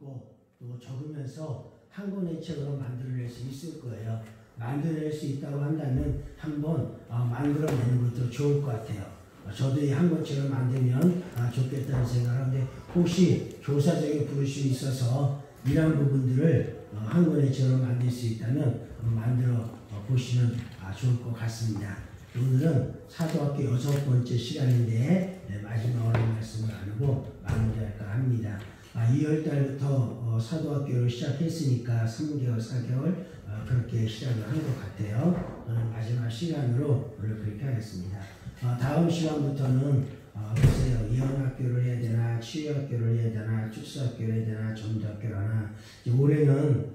적고 또 적으면서 한 권의 책으로 만들어낼 수 있을 거예요. 만들어낼 수 있다고 한다면 한번 만들어내는 것도 좋을 것 같아요. 저도 이 한 권책을 만들면 좋겠다는 생각을 하는데 혹시 교사적인 부르심이 있어서 이런 부분들을 한 권의 책으로 만들 수 있다면 만들어 보시면 좋을 것 같습니다. 오늘은 사도학교 6번째 시간인데 마지막으로 말씀을 나누고 마무리할까 합니다. 2월달부터 사도학교를 시작했으니까 3개월, 4개월 그렇게 시작을 한 것 같아요. 오늘 마지막 시간으로 오늘 그렇게 하겠습니다. 다음 시간부터는 글쎄요, 예언학교를 해야 되나, 치유학교를 해야 되나, 축사학교를 해야 되나, 전도학교를 하나. 올해는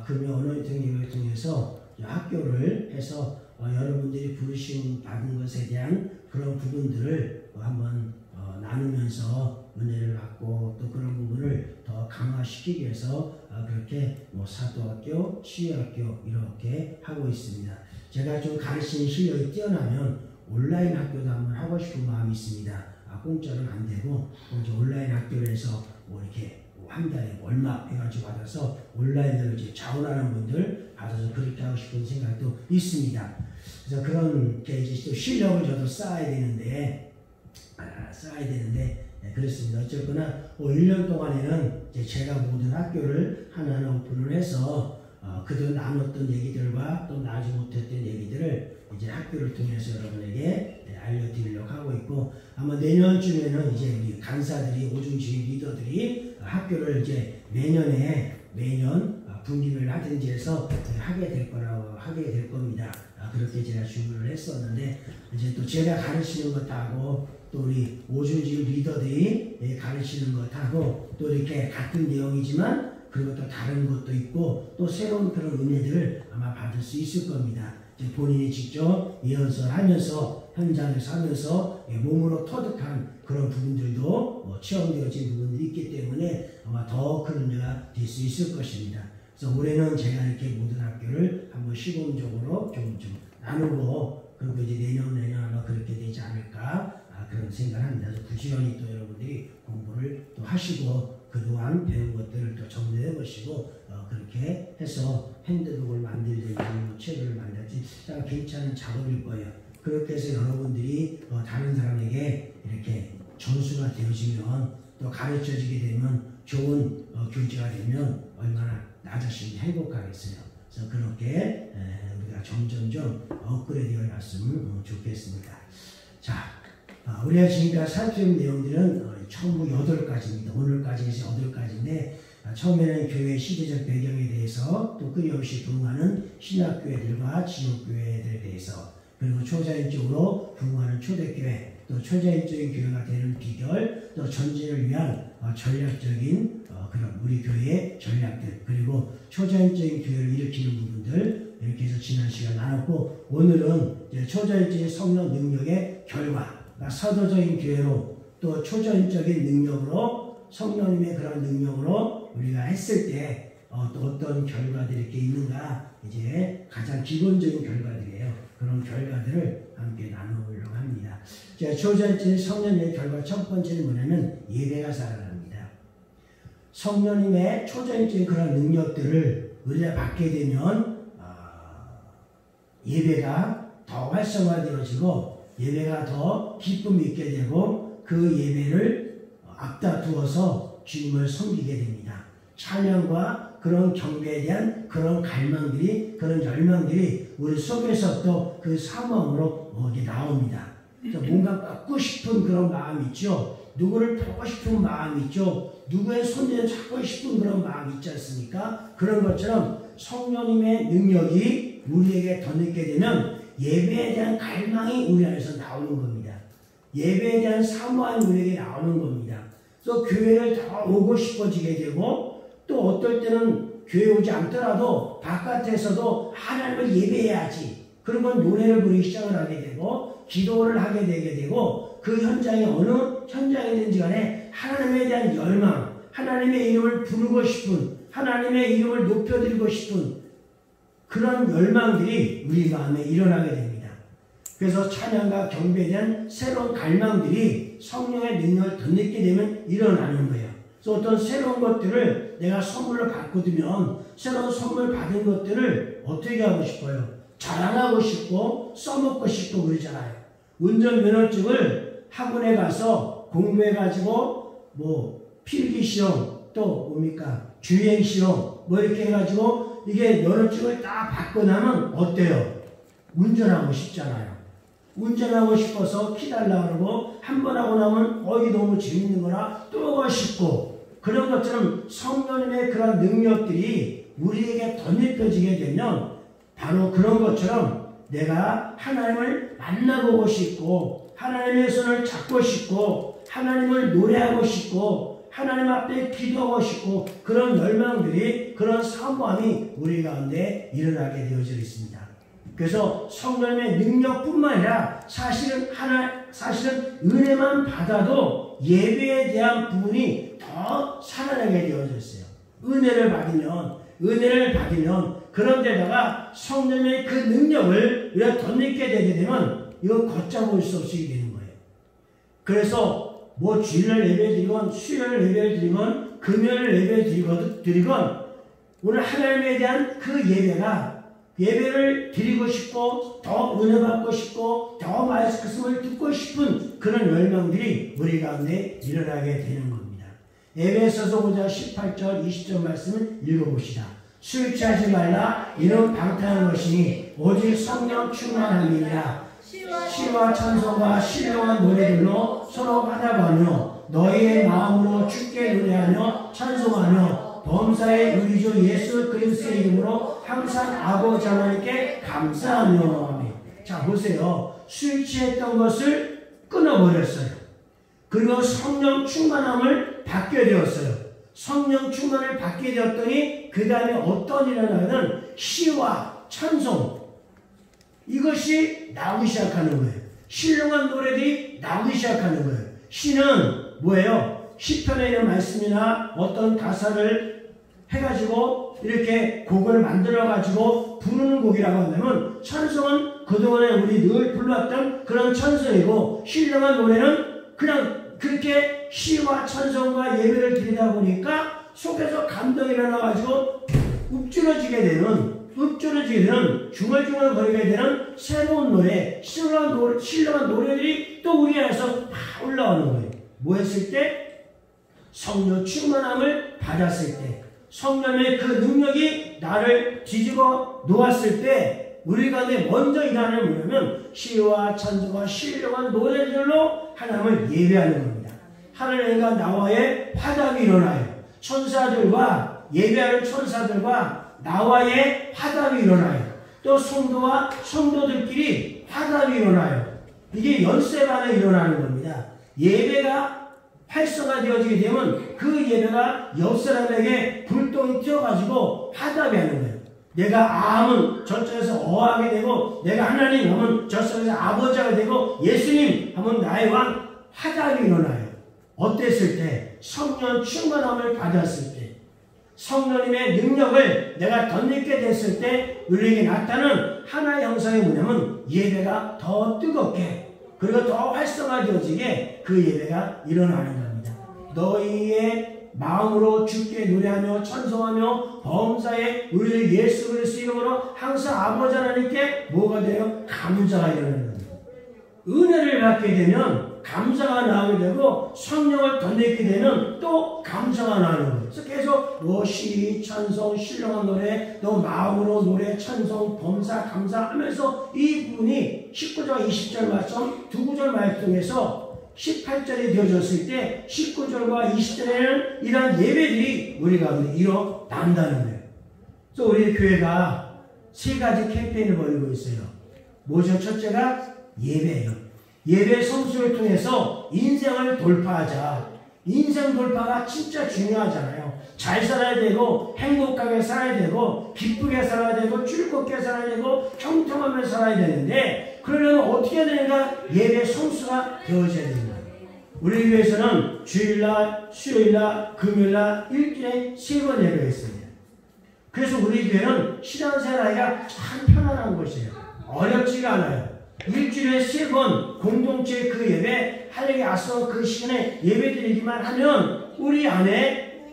금요 어노인팅 예배를 통해서 학교를 해서 여러분들이 부르심 받은 것에 대한 그런 부분들을 한번 나누면서 은혜를 받고 또 그런 부분을 더 강화시키기 위해서 그렇게 사도학교, 치유학교 이렇게 하고 있습니다. 제가 좀 가르치는 실력이 뛰어나면 온라인 학교도 한번 하고 싶은 마음이 있습니다. 공짜로는 안 되고 이제 온라인 학교를 해서 이렇게 한 달에 얼마 해가지고 받아서 온라인으로 이제 자원하는 분들 받아서 그렇게 하고 싶은 생각도 있습니다. 그래서 그런 게 이제 또 실력을 저도 쌓아야 되는데 그렇습니다. 어쨌거나 1년 동안에는 이제 제가 모든 학교를 하나하나 오픈을 해서 그동안 나눴던 얘기들과 또 나지 못했던 얘기들을 이제 학교를 통해서 여러분에게 알려드리려고 하고 있고, 아마 내년쯤에는 이제 우리 강사들이, 오중주의 리더들이 학교를 이제 매년 분기를 하든지 해서 하게 될 겁니다. 그렇게 제가 준비를 했었는데, 이제 또 제가 가르치는 것하고 또 우리 오중주의 리더들이 가르치는 것하고 또 이렇게 같은 내용이지만 그리고 또 다른 것도 있고 또 새로운 그런 은혜들을 아마 받을 수 있을 겁니다. 본인이 직접 예언설 하면서 현장에서 하면서 몸으로 터득한 그런 부분들도 체험되어진 부분들이 있기 때문에 아마 더 큰 은혜가 될 수 있을 것입니다. 그래서 올해는 제가 이렇게 모든 학교를 한번 시범적으로 좀 나누고 그리고 이제 내년 아마 그렇게 되지 않을까 그런 생각을 합니다. 그래서 부지런히 또 여러분들이 공부를 또 하시고 그동안 배운 것들을 또 정리해 보시고 그렇게 해서 핸드북을 만들든지 책을 만들든지 괜찮은 작업일 거예요. 그렇게 해서 여러분들이 다른 사람에게 이렇게 전수가 되어지면 또 가르쳐지게 되면 좋은 교재가 되면 얼마나 나 자신이 행복하겠어요. 그래서 그렇게 우리가 점점점 업그레이드해 갔으면 좋겠습니다. 자, 우리가 지금까지 살펴본 내용들은 전부 8가지입니다. 오늘까지 해서 8가지인데 처음에는 교회의 시대적 배경에 대해서 또 끊임없이 부흥하는 신학교회들과 지역교회들에 대해서 그리고 초자연적으로 부흥하는 초대교회 또 초자연적인 교회가 되는 비결 또 전진을 위한 전략적인 그런 우리 교회의 전략들 그리고 초자연적인 교회를 일으키는 부분들 이렇게 해서 지난 시간 나눴고 오늘은 이제 초자연적인 성령 능력의 결과 서도적인 교회로 또 초전적인 능력으로 성령님의 그런 능력으로 우리가 했을 때 또 어떤 결과들이 이렇게 있는가 이제 가장 기본적인 결과들이에요. 그런 결과들을 함께 나누려고 합니다. 초전적인 성령님의 결과 첫 번째는 뭐냐면 예배가 살아납니다. 성령님의 초전적인 그런 능력들을 우리가 받게 되면 예배가 더 활성화되어지고 예배가 더 기쁨이 있게 되고 그 예배를 앞다투어서 주님을 섬기게 됩니다. 찬양과 그런 경배에 대한 그런 갈망들이 그런 열망들이 우리 속에서 또 그 사모함으로 나옵니다. 뭔가 받고 싶은 그런 마음이 있죠. 누구를 보고 싶은 마음이 있죠. 누구의 손을 잡고 싶은 그런 마음이 있지 않습니까? 그런 것처럼 성령님의 능력이 우리에게 더 늦게 되면 예배에 대한 갈망이 우리 안에서 나오는 겁니다. 예배에 대한 사모함이 우리에게 나오는 겁니다. 또 교회를 더 오고 싶어지게 되고 또 어떨 때는 교회 오지 않더라도 바깥에서도 하나님을 예배해야지. 그러면 노래를 부르기 시작을 하게 되고 기도를 하게 되게 되고 그 현장에 어느 현장이든지 간에 하나님에 대한 열망, 하나님의 이름을 부르고 싶은 하나님의 이름을 높여드리고 싶은 그런 열망들이 우리 마음에 일어나게 됩니다. 그래서 찬양과 경배에 대한 새로운 갈망들이 성령의 능력을 덧입게 되면 일어나는 거예요. 그래서 어떤 새로운 것들을 내가 선물로 받거든요. 새로운 선물 받은 것들을 어떻게 하고 싶어요? 자랑하고 싶고 써먹고 싶고 그러잖아요. 운전면허증을 학원에 가서 공부해가지고 뭐 필기시험 또 뭡니까 주행시험 뭐 이렇게 해가지고 이게 면허증을 딱 받고 나면 어때요? 운전하고 싶잖아요. 운전하고 싶어서 키달라 그러고 한 번 하고 나면 어이 너무 재밌는 거라 또 하고 싶고 그런 것처럼 성령님의 그런 능력들이 우리에게 덧입혀지게 되면 바로 그런 것처럼 내가 하나님을 만나보고 싶고 하나님의 손을 잡고 싶고 하나님을 노래하고 싶고 하나님 앞에 기도하고 싶고 그런 열망들이 그런 사모함이 우리 가운데 일어나게 되어져 있습니다. 그래서 성령님의 능력뿐만 아니라 사실은 은혜만 받아도 예배에 대한 부분이 더 살아나게 되어져 있어요. 은혜를 받으면 그런데다가 성령의 그 능력을 우리가 덧입게 되게 되면 이건 걷잡을 수 없이 되는 거예요. 그래서 뭐 주일날 예배 드리건 수요일 예배 드리건 금요일 예배 드리건 오늘 하나님에 대한 그 예배를 드리고 싶고 더 은혜 받고 싶고 더 말씀을 듣고 싶은 그런 열망들이 우리 가운데 일어나게 되는 겁니다. 에베소서 5장 18절 20절 말씀을 읽어봅시다. 술 취하지 말라 이는 방탕한 것이니 오직 성령 충만함이니라. 시와 찬송과 신령한 노래들로 서로 화답하며 너희의 마음으로 주께 노래하며 찬송하며 범사의 우리 주 예수 그리스도의 이름으로 항상 아버지 하나님께 감사하며. 자 보세요. 술 취했던 것을 끊어버렸어요. 그리고 성령 충만함을 받게 되었어요. 성령 충만을 받게 되었더니 그 다음에 어떤 일이 일어나면 시와 찬송 이것이 나오기 시작하는 거예요. 신령한 노래들이 나오기 시작하는 거예요. 시는 뭐예요? 시편에 있는 말씀이나 어떤 가사를 해가지고 이렇게 곡을 만들어가지고 부르는 곡이라고 한다면 찬송은 그동안에 우리 늘 불렀던 그런 찬송이고 신령한 노래는 그냥 그렇게 시와 찬송과 예배를 드리다 보니까 속에서 감동이 일어나가지고 읊조려지게 되는 중얼중얼 거리게 되는 새로운 노래, 신령한 노래들이 또 우리 안에서 다 올라오는 거예요. 뭐 했을 때? 성령 충만함을 받았을 때, 성령의 그 능력이 나를 뒤집어 놓았을 때 우리 가운데 먼저 일하는 뭐냐면 시와 찬송과 신령한 노래들로 하나님을 예배하는 겁니다. 하나님과 나와의 화답이 일어나요. 천사들과 예배하는 천사들과 나와의 화답이 일어나요. 또 성도와 성도들끼리 화답이 일어나요. 이게 연세 간에 일어나는 겁니다. 예배가 활성화되어지게 되면 그 예배가 옆 사람에게 불똥이 튀어가지고 화답이 하는 거예요. 내가 아하면 저쪽에서 어하게 되고 내가 하나님 하면 저쪽에서 아버지가 되고 예수님 하면 나의 왕 화답이 일어나요. 어땠을 때? 성령 충만함을 받았을 때 성령님의 능력을 내가 덧입게 됐을 때 우리에게 나타나는 하나의 형상이 뭐냐면 예배가 더 뜨겁게 그리고 더 활성화되어지게 그 예배가 일어나는 겁니다. 너희의 마음으로 주께 노래하며 찬송하며 범사에 우리 예수 그리스도 이름으로 항상 아버지 하나님께 뭐가 돼요? 감사가 일어나는 겁니다. 은혜를 받게 되면 감사가 나오게 되고 성령을 덧입게 되면 또 감사가 나오는 거예요. 그래서 계속 시, 찬송, 신령한 노래, 또 마음으로 노래, 찬송, 범사, 감사하면서 이 부분이 19절, 20절 말씀, 두 구절 말씀에서 18절이 되어졌을 때 19절과 20절에는 이러한 예배들이 우리가 일어난다는 거예요. 그래서 우리 교회가 세 가지 캠페인을 벌이고 있어요. 뭐죠? 첫째가 예배예요. 예배 성수를 통해서 인생을 돌파하자. 인생 돌파가 진짜 중요하잖아요. 잘 살아야 되고 행복하게 살아야 되고 기쁘게 살아야 되고 즐겁게 살아야 되고 형통하며 살아야 되는데 그러려면 어떻게 해야 되는가? 예배 성수가 되어져야 됩니다. 우리 교회에서는 주일날, 수요일날, 금요일날 일주일에 3번 예배가 있습니다. 그래서 우리 교회는 신앙생활하기가 참 편안한 곳이에요. 어렵지가 않아요. 일주일에 3번 공동체 그 예배 하나님께 앞서 그 시간에 예배 드리기만 하면 우리 안에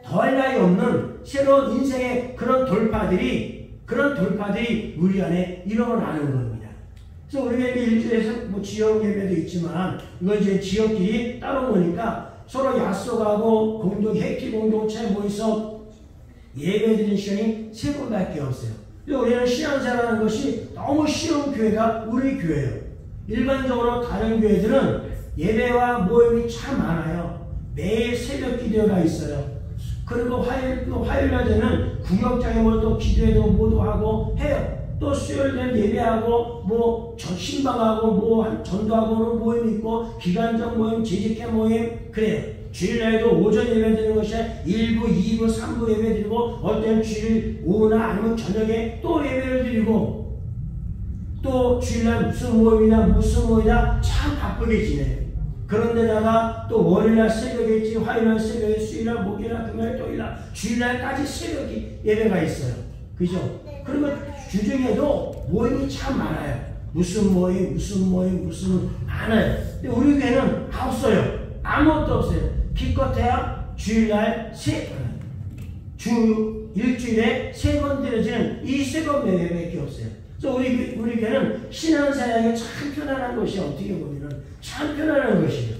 더할 나위 없는 새로운 인생의 그런 돌파들이 우리 안에 일어나는 겁니다. 그래서 우리가 일주일에서 뭐 지역 예배도 있지만 이건 이제 지역끼리 따로 모니까 서로 약속하고 해키 공동체에 모여서 예배드리는 시간이 3번밖에 없어요. 우리는 신앙생활하는 것이 너무 쉬운 교회가 우리 교회예요. 일반적으로 다른 교회들은 예배와 모임이 참 많아요. 매일 새벽 기도회가 있어요. 그리고 화요일날 되면 구역장에 또 기도회도 모두 하고 해요. 또 수요일 되면 예배하고 신방하고 전도하고 모임 있고 기간적 모임, 재직회 모임 그래요. 주일날에도 오전 예배 드리는 것이 1부, 2부, 3부 예배 드리고 어떤 때는 주일 오후나 아니면 저녁에 또 예배를 드리고 또 주일날 무슨 모임이나 참 바쁘게 지내요. 그런데다가 또 월요일날 새벽에 있지, 화요일날 새벽에, 수요일날, 목요일날, 금요일, 토요일날, 주일날까지 새벽에 예배가 있어요. 그죠? 그리고 주중에도 모임이 참 많아요. 무슨 모임 많아요. 근데 우리 교회는 없어요. 아무것도 없어요. 기껏해야 주일날 일주일에 3번 드려지는 이 3번 예배밖에 없어요. 그래서 우리 교회는 신앙생활에 참 편안한 것이 어떻게 보면은 참 편안한 것이에요.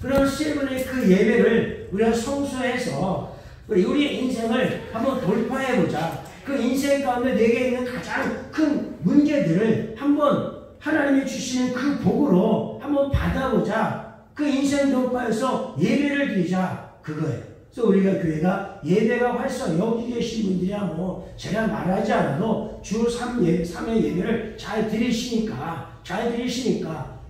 그런 3번의 그 예배를 우리가 성수해서 우리의 인생을 한번 돌파해보자. 그 인생 가운데 내게 있는 가장 큰 문제들을 한번 하나님이 주시는 그 복으로 한번 받아보자. 그 인생 돌파해서 예배를 드리자. 그거예요. 그래서 우리가 교회가 예배가 활성 여기 계신 분들이야 제가 말하지 않아도 주 3회 예배를 잘 드리시니까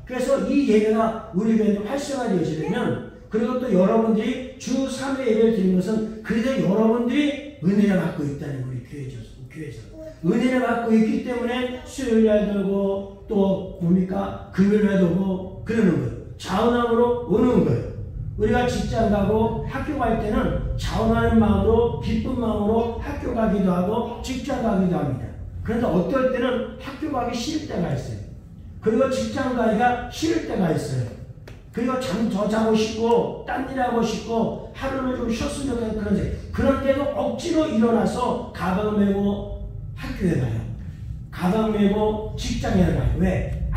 그래서 이 예배가 우리 교회에 활성화되어지려면 그리고 또 여러분들이 주 3회 예배를 드리는 것은 그래도 여러분들이 은혜를 받고 있다는 우리 교회에서 은혜를 받고 있기 때문에 수요일날 들고 또 금요일날 들고 그러는 거예요. 자원함으로 오는 거예요. 우리가 직장 가고 학교 갈 때는 자원하는 마음으로 기쁜 마음으로 학교 가기도 하고 직장 가기도 합니다. 그런데 어떨 때는 학교 가기 싫을 때가 있어요. 그리고 직장 가기가 싫을 때가 있어요. 그리고 잠 더 자고 싶고 딴 일 하고 싶고 하루를 좀 쉬었으면 좋겠는 그런데도 억지로 일어나서 가방 메고 학교에 가요. 가방 메고 직장에 가요. 왜?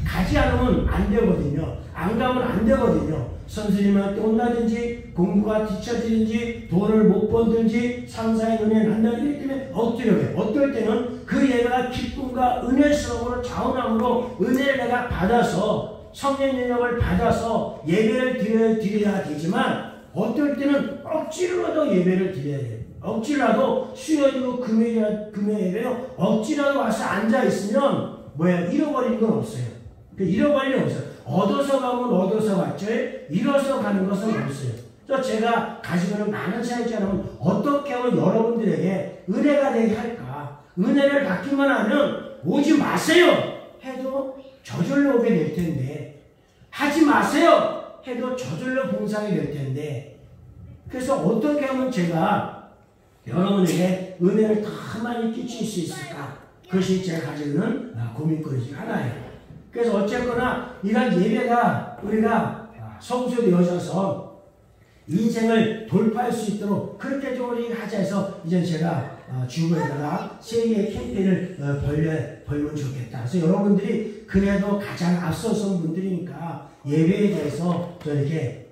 가지 않으면 안 되거든요. 안 가면 안 되거든요. 선생님한테 혼나든지 공부가 뒤처지든지 돈을 못 벌든지 상사의 눈에 난다든지 때문에 억지로 해요. 어떨 때는 그 예배가 기쁨과 은혜스러움으로 자원함으로 은혜를 내가 받아서 성령 능력을 받아서 예배를 드려야 되지만 어떨 때는 억지로라도 예배를 드려야 돼요. 억지라도 수요일이고 금요일 예배요. 억지라도 와서 앉아있으면 잃어버리는 건 없어요. 잃어버리는 건 없어요. 얻어서 가면 얻어서 갔죠. 잃어서 가는 것은 없어요. 그래서 제가 가지고 있는 많은 사역자는 어떻게 하면 여러분들에게 은혜가 되게 할까? 은혜를 받기만 하면 오지 마세요 해도 저절로 오게 될 텐데 하지 마세요 해도 저절로 봉사하게 될 텐데 그래서 어떻게 하면 제가 여러분에게 은혜를 더 많이 끼칠 수 있을까? 그것이 제가 가지고 있는 고민거리 중 하나예요. 그래서 어쨌거나 이런 예배가 우리가 성수되어져서 인생을 돌파할 수 있도록 그렇게 좀 우리 하자 해서 이제 제가 주부에다가 3개의 캠페인을 벌면 좋겠다. 그래서 여러분들이 그래도 가장 앞서선 분들이니까 예배에 대해서 저렇게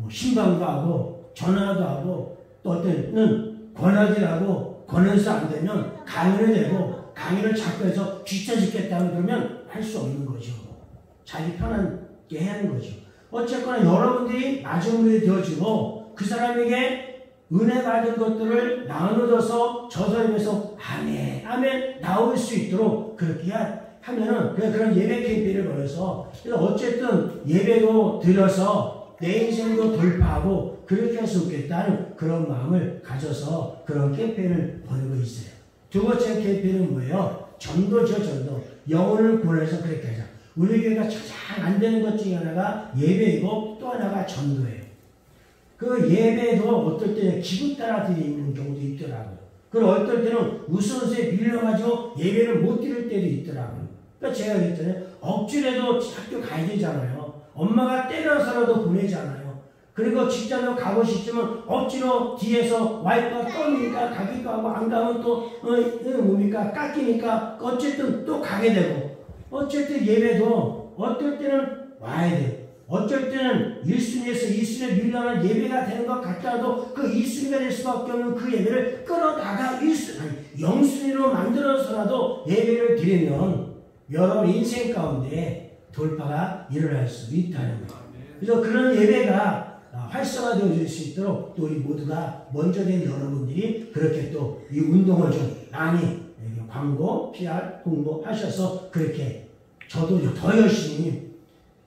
신방도 하고 전화도 하고 또 어떤 때는 권하기를 하고 권해서 안 되면 강의를 내고 강의를 자꾸 해서 쥐자 짓겠다고 그러면 할 수 없는 거죠. 자기 편하게 해야 하는 거죠. 어쨌거나 여러분들이 마중물이 되어지고 그 사람에게 은혜 받은 것들을 나누어서 저 사람에서 아멘 나올 수 있도록 그렇게 하면은 그런 예배 캠페인을 벌여서 그래서 어쨌든 예배로 들어서 내 인생도 돌파하고 그렇게 할 수 있겠다는 그런 마음을 가져서 그런 캠페인을 벌이고 있어요. 두 번째 캠페인은 뭐예요? 전도죠, 전도. 영혼을 구원해서 그렇게 하자. 우리 교회가 가장 안 되는 것 중에 하나가 예배이고 또 하나가 전도예요. 그 예배도 어떨 때는 기분 따라 드리는 경우도 있더라고요. 그리고 어떨 때는 우선수에 밀려가지고 예배를 못 드릴 때도 있더라고요. 그러니까 제가 그랬잖아요. 억지로도 학교 가야 되잖아요. 엄마가 때려서라도 보내잖아요. 그리고 직장으로 가고 싶지만 억지로 뒤에서 와이프가 떠니까 가기도 하고 안 가면 또 뭡니까 깎이니까 어쨌든 또 가게 되고 어쨌든 예배도 어떨 때는 와야 돼요. 어쩔 때는 1순위에서 2순위에 밀려나는 예배가 되는 것 같더라도 그 2순위가 될 수밖에 없는 그 예배를 끌어다가 0순위로 만들어서라도 예배를 드리면 여러분 인생 가운데 돌파가 일어날 수 있다는 거예요. 그래서 그런 예배가 활성화되어질 수 있도록 또 우리 모두가 먼저 된 여러분들이 그렇게 또 이 운동을 좀 많이 광고, PR, 홍보하셔서 그렇게 저도 더 열심히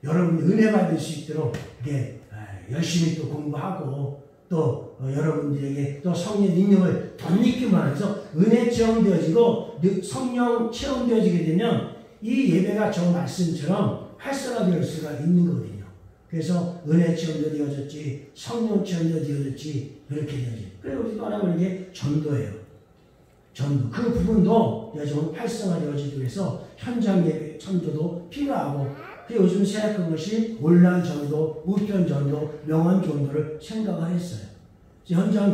여러분이 은혜 받을 수 있도록 열심히 또 공부하고 또 여러분들에게 또 성령 능력을 덧입기만 하면서 은혜 체험되어지고 성령 체험되어지게 되면 이 예배가 저 말씀처럼 활성화될 수가 있는 거거든요. 그래서 은혜 체험도 되어졌지 성령 체험도 되어졌지 그렇게 되어지. 그래서 우리 또 하나 보는 게 전도예요. 전도. 그 부분도 좀 활성화되어지기 위해서 현장 예배 전도도 필요하고 요즘 생각한 것이 온라인 전도, 우편 전도, 명언 전도를 생각을 했어요. 현장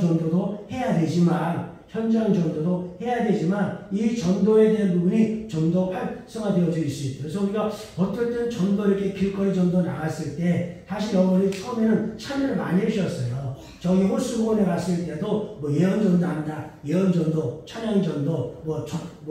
전도도 해야 되지만 이 전도에 대한 부분이 좀 더 활성화되어질 수 있다. 그래서 우리가 어떨 때는 전도 이렇게 길거리 전도 나갔을 때 사실 여러분이 처음에는 참여를 많이 해주셨어요. 저기 호수공원에 갔을 때도 뭐 예언 전도 한다, 예언 전도, 찬양 전도 뭐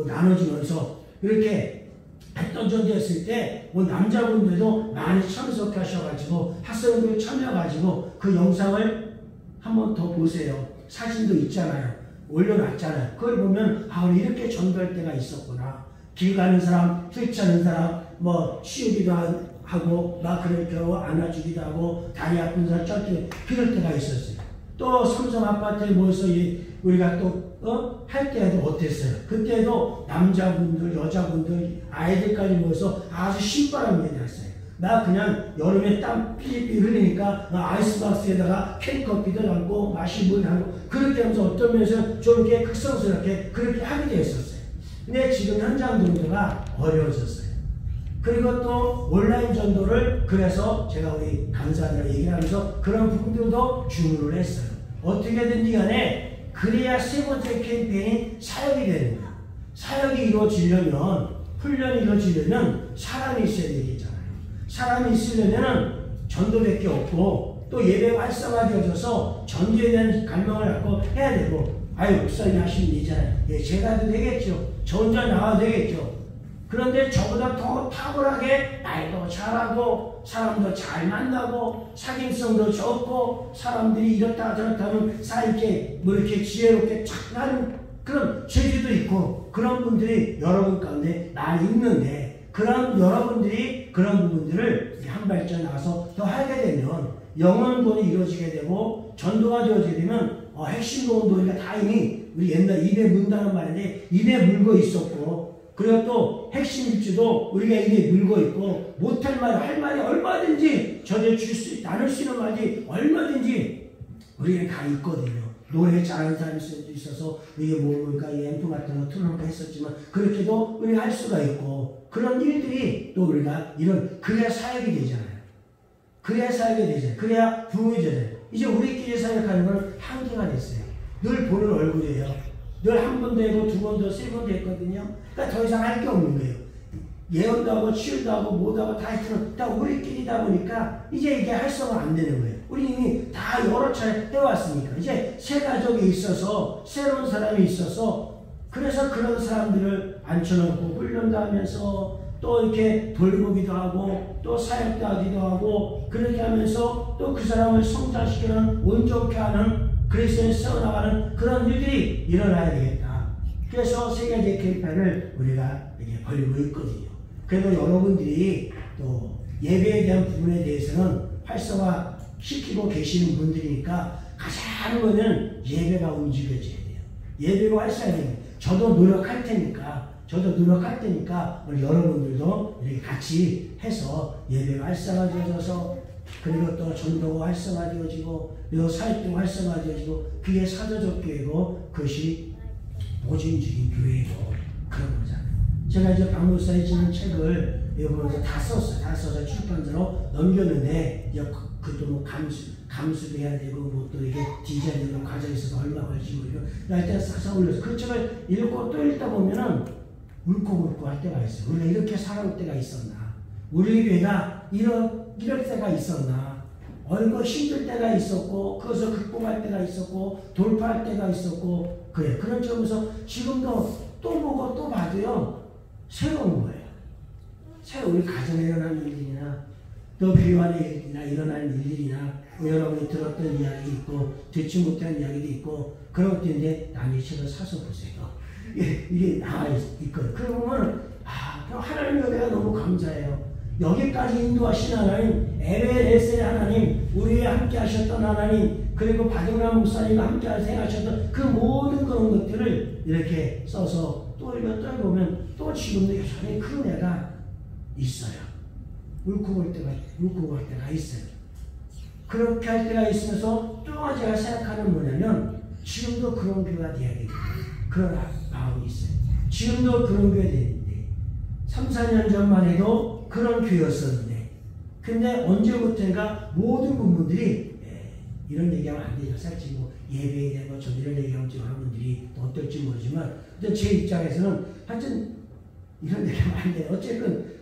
나눠주면서 이렇게 했던 전도했을 때 뭐 남자분들도 많이 참석하셔가지고 학생들이 참여해가지고 그 영상을 한번 더 보세요. 사진도 있잖아요. 올려놨잖아요. 그걸 보면 우리 이렇게 전도할 때가 있었구나. 길 가는 사람, 휘차는 사람, 뭐 치우기도 하고 막 그렇게 안아주기도 하고 다리 아픈 사람 쩔기 그럴 때가 있었어요. 또 삼성 아파트에 모여서 우리가 또 할 때도 어땠어요? 그때도 남자분들, 여자분들, 아이들까지 모여서 아주 신바람이 났어요. 나 그냥 여름에 땀 삐삐 흘리니까 아이스박스에다가 캔커피도 담고 마시물 하고 그렇게 하면서 어떤 면에서 좀 이렇게 극성스럽게 그렇게 하게 되었었어요. 근데 지금 현장 전도가 어려워졌어요. 그리고 또 온라인 전도를 그래서 제가 우리 강사들과 얘기를 하면서 그런 부분들도 주문을 했어요. 어떻게든지 간에 그래야 세 번째 캠페인 사역이 되는 거예요. 사역이 이루어지려면 훈련이 이루어지려면 사람이 있어야 되겠잖아요. 사람이 있으려면 전도밖에 없고 또 예배가 활성화되어져서 전도에 대한 갈망을 갖고 해야 되고 목사님 하시면 되잖아요. 제가 해도 되겠죠. 저 혼자 나와도 되겠죠. 그런데 저보다 더 탁월하게 말도 잘하고 사람도 잘 만나고 사귐성도 좋고 사람들이 이렇다 저렇다 하면 이렇게 뭐 이렇게 지혜롭게 착하는 그런 재주도 있고 그런 분들이 여러분 가운데 많이 있는데 그런 여러분들이 그런 부분들을 한 발짝 나가서 더 하게 되면 영혼돈이 이루어지게 되고 전도가 되어지게 되면 핵심 공동이가 다 이미 우리 옛날 입에 문다는 말인데 입에 물고 있었고 그리고 또 핵심 일주도 우리가 입에 물고 있고 못할 말, 할 말이 얼마든지 전해 줄 수, 나눌 수 있는 말이 얼마든지 우리에게 다 있거든요. 노래 잘하는 사람이 있어서 이게 뭡니까 이 앰프 같은 거 틀어놓고 했었지만 그렇게도 우리가 할 수가 있고 그런 일들이 또 우리가 그래야 사역이 되잖아요. 그래야 사역이 되잖아요. 그래야 부흥이 되잖아요. 이제 우리끼리 사역하는 건 한계가 됐어요. 늘 보는 얼굴이에요. 늘 한 번도 했고 두 번도 세 번도 했거든요. 그러니까 더 이상 할 게 없는 거예요. 예언도 하고 치유도 하고 뭐도 하고 다 했지만 다 우리끼리다 보니까 이제 이게 활성화 안 되는 거예요. 우리 이미 다 여러 차례 해왔으니까 이제 새 가족이 있어서 새로운 사람이 있어서 그래서 그런 사람들을 앉혀놓고 훈련도 하면서 또 이렇게 돌보기도 하고 또 사역도 하기도 하고 그렇게 하면서 또 그 사람을 성장시키는 온전케 하는 그리스도에 세워나가는 그런 일들이 일어나야 되겠다. 그래서 세계적 캠페인을 우리가 이렇게 벌이고 있거든요. 그래도 여러분들이 또 예배에 대한 부분에 대해서는 활성화시키고 계시는 분들이니까 가장 먼저는 예배가 움직여져야 돼요. 예배가 활성화돼야 돼요. 저도 노력할 테니까 우리 여러분들도 이렇게 같이 해서 예배가 활성화되어져서 그리고 또 전도가 활성화되어지고 그리고 사역도 활성화되어지고 그게 사도적 교회고 그것이 모진적인 교회고 그런 거잖아요. 제가 이제 박 목사의 지는 책을 이번에 다 썼어요. 다 써서 출판사로 넘겼는데 이제 그것도 뭐 감수도 해야 되고 뭐 또 이게 디자인으로 과정에 있어서 얼마 걸리고 하여튼 싹싹 올려서 그 책을 읽고 또 읽다 보면은 울컥울컥 할 때가 있어요. 우리가 이렇게 살아올 때가 있었나? 우리 교회가 이럴 때가 있었나? 얼마나 힘들 때가 있었고 그것을 극복할 때가 있었고 돌파할 때가 있었고 그래. 그런 점에서 지금도 또 보고 또 봐도요 새로운 거예요. 새로운 우리 가정에 일어나는 일들이나 또 비유한의 일이나 일어나는 일들이나 여러분이 들었던 이야기 있고 듣지 못한 이야기도 있고 그런 것들인데 남의 책을 사서 보세요. 이게 나와 있거든요. 그러면 하나님의 은혜가 너무 감사해요. 여기까지 인도하신 하나님, 에베레스의 하나님, 우리와 함께 하셨던 하나님, 그리고 바둑남 목사님과 함께 행하셨던 그 모든 그런 것들을 이렇게 써서 또 보면 또 지금도 여전히 그 은혜가 있어요. 울컥할 때가 있어요. 그렇게 할 때가 있으면서 또 제가 생각하는 뭐냐면 지금도 그런 교회가 돼야 되겠다. 그런 마음이 있어요. 지금도 그런 교회 되는데 3, 4년 전만 해도 그런 교회였었는데 근데 언제부터인가 모든 부분들이 이런 얘기하면 안 되죠. 사실 뭐 예배에 대한 것 이런 얘기하면 여러분들이 어떨지 모르지만 근데 제 입장에서는 하여튼 이런 얘기하면 안 돼요. 어쨌든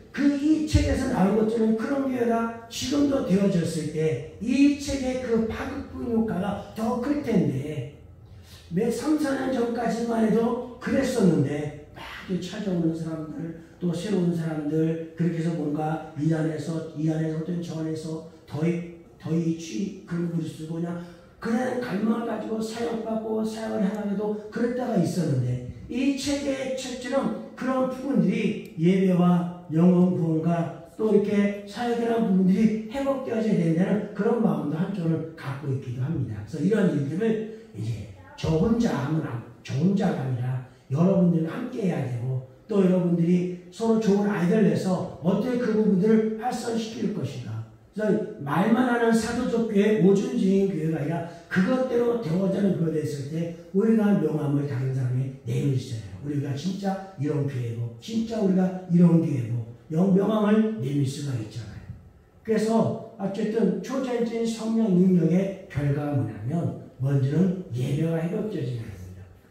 이 책에서 나온 것처럼 그런 교회가 지금도 되어졌을 때 이 책의 그 파급분 효과가 더 클 텐데 매 3, 4년 전까지만 해도 그랬었는데 막 찾아오는 사람들 또 새로운 사람들 그렇게 해서 뭔가 이 안에서 어떤 저 안에서 더이 그런 글을 쓰고 그냥 그런 갈망을 가지고 사역받고 사역을 하나도 그럴 때가 있었는데 이 책의 책처럼 그런 부분들이 예배와 영혼 구원과 또 이렇게 사역이라는 부분들이 회복되어져야 된다는 그런 마음도 한쪽을 갖고 있기도 합니다. 그래서 이런 일들을 이제 저 혼자가 아니라 여러분들과 함께 해야 되고 또 여러분들이 서로 좋은 아이디어를 내서 어떻게 그 부분들을 활성시킬 것인가. 그래서 말만 하는 사도적 교회, 오준주의 교회가 아니라 그것대로 되어가는 교회가 됐을 때 우리가 명함을 다른 사람이 내밀 수 있어요. 우리가 진짜 이런 교회고 진짜 우리가 이런 교회고 명함을 내밀 수가 있잖아요. 그래서 어쨌든 초자연적인 성령 능력의 결과가 뭐냐면 먼저는 예배가 회복되어지는 겁니다.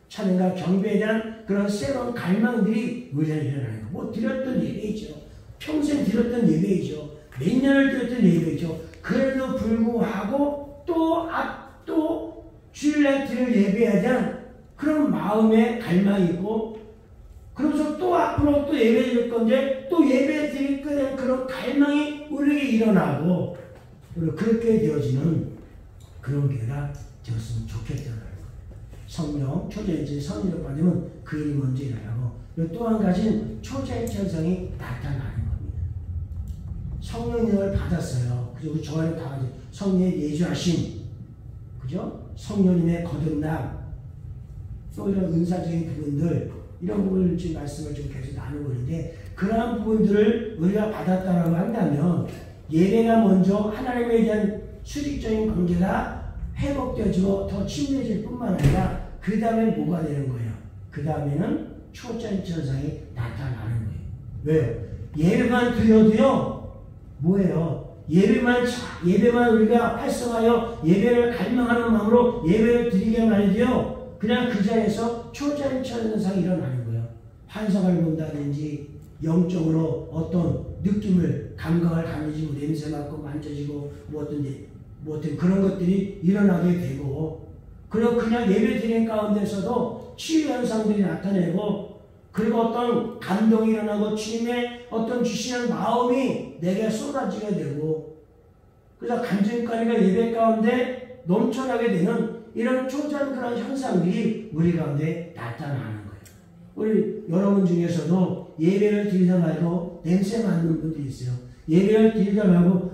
찬양과 경배에 대한 그런 새로운 갈망들이 우리 안에 일어나는 거. 뭐 드렸던 예배이죠. 평생 드렸던 예배이죠. 몇 년을 드렸던 예배이죠. 그래도 불구하고 또 주일날 드릴 예배에 대한 그런 마음의 갈망이 있고 그러면서 또 앞으로 또 예배 드릴 건데 또 예배 드릴 거에 대한 그런 갈망이 우리에게 일어나고 그리고 그렇게 되어지는 그런 교회가 되었으면 좋겠다는 거예요. 성령, 초자연적인 성령을 받으면 그 일이 먼저 일어나고 또 한 가지는 초자연적 현상이 나타나는 겁니다. 성령을 받았어요. 그리고 저 안에 다 성령의 내주하심, 그죠? 성령님의 거듭남, 또 이런 은사적인 부분들, 이런 부분을 지금 말씀을 좀 계속 나누고 있는데, 그러한 부분들을 우리가 받았다고 한다면, 예배가 먼저 하나님에 대한 수직적인 관계가 회복되어지고 더 친밀해질 뿐만 아니라, 그 다음에 뭐가 되는 거예요? 그 다음에는 초자연적 현상이 나타나는 거예요. 왜요? 예배만 드려도요, 뭐예요? 예배만 우리가 활성하여 예배를 갈망하는 마음으로 예배를 드리게만 해도요, 그냥 그 자리에서 초자연적 현상이 일어나는 거예요. 환상을 본다든지, 영적으로 어떤 느낌을, 감각을 가지고 냄새 맡고 만져지고, 뭐 어떤 그런 것들이 일어나게 되고, 그리고 그냥 예배 드리는 가운데서도 치유 현상들이 나타내고, 그리고 어떤 감동이 일어나고 주님의 어떤 주시는 마음이 내게 쏟아지게 되고, 그래서 간증거리가 예배 가운데 넘쳐나게 되는 이런 초자연 그런 현상들이 우리 가운데 나타나는 거예요. 우리 여러분 중에서도 예배를 드리다 말고 냄새 맡는 분들이 있어요. 예배를 드리다 말고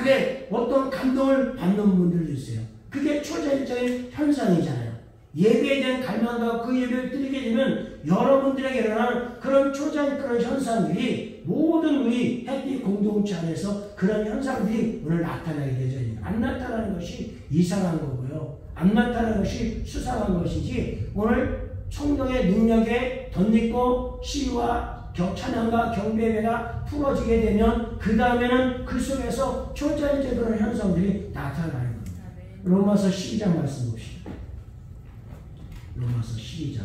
그래 어떤 감동을 받는 분들도 있어요. 그게 초자연적인 현상이잖아요. 예배에 대한 갈망과 그 예배를 드리게 되면 여러분들에게 일어나는 그런 초자연 그런 현상들이 모든 우리 햇빛 공동체 안에서 그런 현상들이 오늘 나타나게 되죠. 안 나타나는 것이 이상한 거고요. 안 나타나는 것이 수상한 것이지 오늘 성령의 능력에 덧입고 치유와 찬양과 경배가 풀어지게 되면 그 다음에는 그 속에서 초자연적 그런 현상들이 나타나는 겁니다. 로마서 12장 말씀 봅시다. 로마서 12장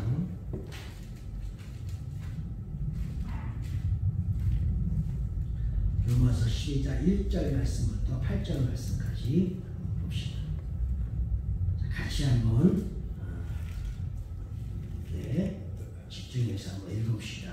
로마서 12장 1절 말씀부터 8절 말씀까지 봅시다. 같이 한번 집중해서 한번 읽읍시다.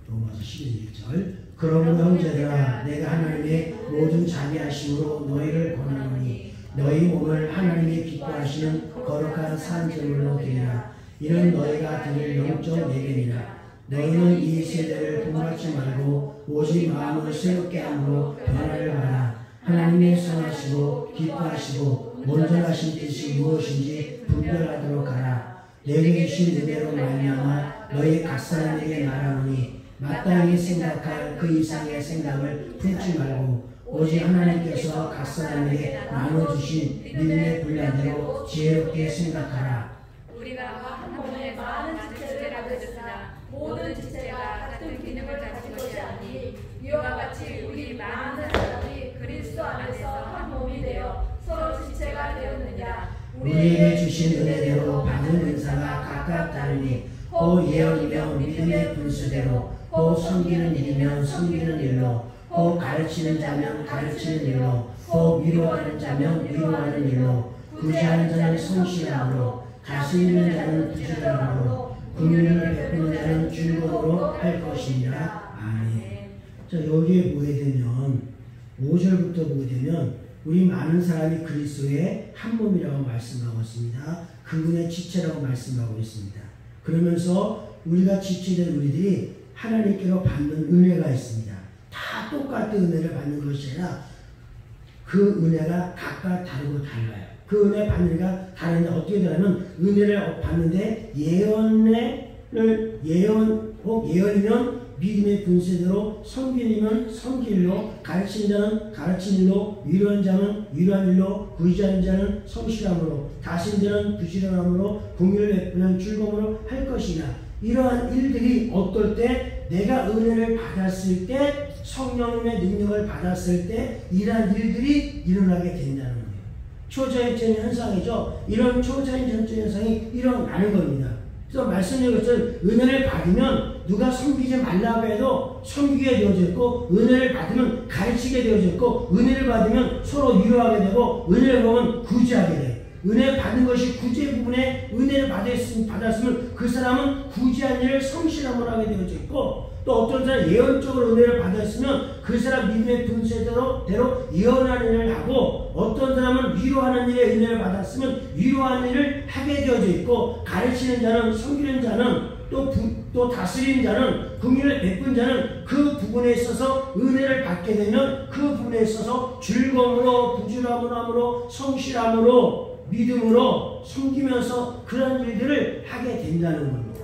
로마서 11절 그러므로 형제들아 내가 하나님의 모든 자비하심으로 너희를 권하노니 너희 몸을 하나님이 기뻐하시는 거룩한 산 제물로 드리라. 이는 너희가 드릴 영적 예배니라. 너희는 이 세대를 본받지 말고 오직 마음을 새롭게 함으로 변화를 받아 하나님의 선하시고 기뻐하시고 온전하신 뜻이 무엇인지 분별하도록 하라. 내게 주신 은혜로 말미암아 너희 각 사람에게 말하노니 마땅히 생각할 그 이상의 생각을 품지 말고 오직 하나님께서 각 사람에게 나눠주신 믿음의 분량대로 지혜롭게 생각하라. 우리가 한 몸에 많은 지체들이라 그랬으나 모든 지체가 같은 기능을 가진 것이 아니 이와 같이 우리 많은 사람이 그리스도 안에서 한 몸이 되어 서로 지체가 되었느냐. 우리에게 주신 은혜대로 받은 은사가 각각 다르니 호 예언이면 믿음의 분수대로 호 섬기는 일이면 섬기는 일로 호 가르치는 자면 가르치는 일로 호 위로하는 자면 위로하는 일로 구제하는 자는 성실함으로 다스리는 자는 부지런함으로 긍휼을 베푸는 자는 즐거움으로 할 것이니라. 아멘. 자, 여기에 보게 되면 5절부터 보게 되면 우리 많은 사람이 그리스도의 한 몸이라고 말씀하고 있습니다. 그분의 지체라고 말씀하고 있습니다. 그러면서 우리가 지체된 우리들이 하나님께로 받는 은혜가 있습니다. 다 똑같은 은혜를 받는 것이 아니라 그 은혜가 각각 다르고 달라요. 그 은혜 받는 가 다른데 어떻게 되냐면 은혜를 받는데 예언이면 믿음의 분세대로 섬기면 섬길로 가르치는 자는 가르치는 일로 위로하는 자는 위로하는 일로 구제하는 자는 성실함으로 다스리는 자는 부지런함으로 긍휼을 베푸는 즐거움으로 할 것이냐. 이러한 일들이 어떨 때 내가 은혜를 받았을 때 성령님의 능력을 받았을 때 이러한 일들이 일어나게 된다는 거예요. 초자연적 현상이죠. 이런 초자연적 현상이 일어나는 겁니다. 그래서 말씀드린 것처럼 은혜를 받으면 누가 섬기지 말라고 해도 섬기게 되어져 있고 은혜를 받으면 가르치게 되어져 있고 은혜를 받으면 서로 위로하게 되고 은혜를 받으면 구제하게 돼요. 은혜 받는 것이 구제 부분에 은혜를 받았으면 그 사람은 구제한 일을 성실함으로 하게 되어져 있고 또 어떤 사람은 예언적으로 은혜를 받았으면 그 사람 믿음의 분세대로 예언하는 일을 하고 어떤 사람은 위로하는 일에 은혜를 받았으면 위로하는 일을 하게 되어져 있고 가르치는 자는 섬기는 자는 또 다스리는 자는 긍휼을 베푼 자는 그 부분에 있어서 은혜를 받게 되면 그 부분에 있어서 즐거움으로 부지런함으로 성실함으로 믿음으로 섬기면서 그런 일들을 하게 된다는 겁니다.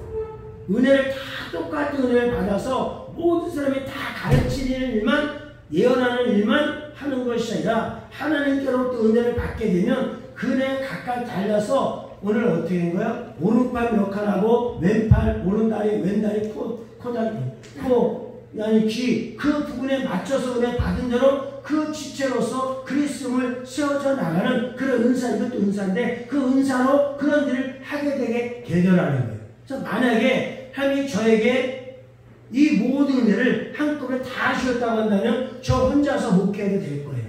은혜를 다 똑같은 은혜를 받아서 모든 사람이 다 가르치는 일만 예언하는 일만 하는 것이 아니라 하나님께로부터 은혜를 받게 되면 그 은혜가 각각 달라서 오늘 어떻게 된 거야? 오른팔 역할하고 왼팔 오른다리 왼다리 아니 귀 그 부분에 맞춰서 은혜 받은 대로 그 지체로서 그리스도를 세워져 나가는 그런 은사, 이것도 은사인데 그 은사로 그런 일을 하게 되게 되더라는 거예요. 그래서 만약에 하나님이 저에게 이 모든 은혜를 한꺼번에 다 주셨다고 한다면 저 혼자서 목회해도 될 거예요.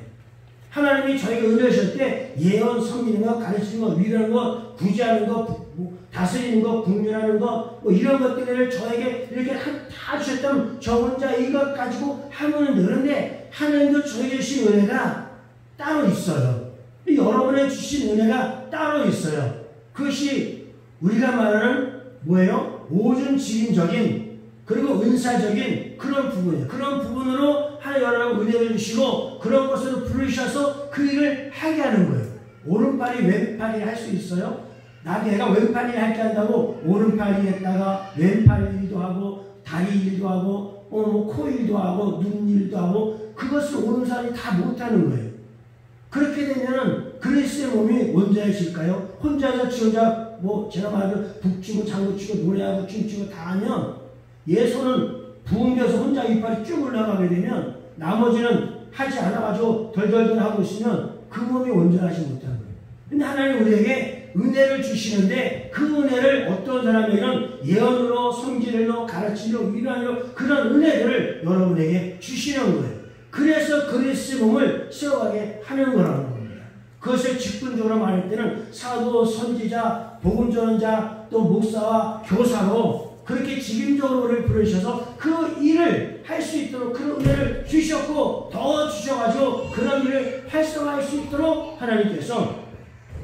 하나님이 저에게 은혜 주실 때 예언, 섬기는 거, 가르치는 거, 위로하는 거, 구제하는 거, 다스리는 거, 국민하는 거, 이런 것들을 저에게 이렇게 다 주셨다면 저 혼자 이것 가지고 하면 되는데 하나님도 저에게 주신 은혜가 따로 있어요. 여러분의 주신 은혜가 따로 있어요. 그것이 우리가 말하는 뭐예요? 모든 지림적인 그리고 은사적인 그런 부분이에요. 그런 부분으로 하나님 은혜를 주시고 그런 것으로 부르셔서 그 일을 하게 하는 거예요. 오른팔이 왼팔이 할 수 있어요? 내가 왼팔이 할게 한다고 오른팔이 했다가 왼팔 일도 하고 다리 일도 하고 코 일도 하고 눈 일도 하고 그것을 오른 사람이 다 못하는 거예요. 그렇게 되면 그리스도의 몸이 온전해질까요? 혼자서 지 혼자 제가 말하는 북치고 장구치고 노래하고 춤추고 다 하면 손은 부흥돼서 혼자 이빨이 쭉 올라가게 되면 나머지는 하지 않아가지고 덜덜덜 하고 있으면 그 몸이 온전하지 못한 거예요. 근데 하나님 우리에게 은혜를 주시는데 그 은혜를 어떤 사람에게는 예언으로, 성질로, 가르치로, 위로하로 그런 은혜들을 여러분에게 주시는 거예요. 그래서 그리스도의 몸을 세워가게 하는 거라는 겁니다. 그것을 직분적으로 말할 때는 사도, 선지자, 복음전자, 또 목사와 교사로 그렇게 직임적으로 우리를 부르셔서 그 일을 할 수 있도록 그런 은혜를 주셨고 더 주셔가지고 그런 일을 활성화할 수 있도록 하나님께서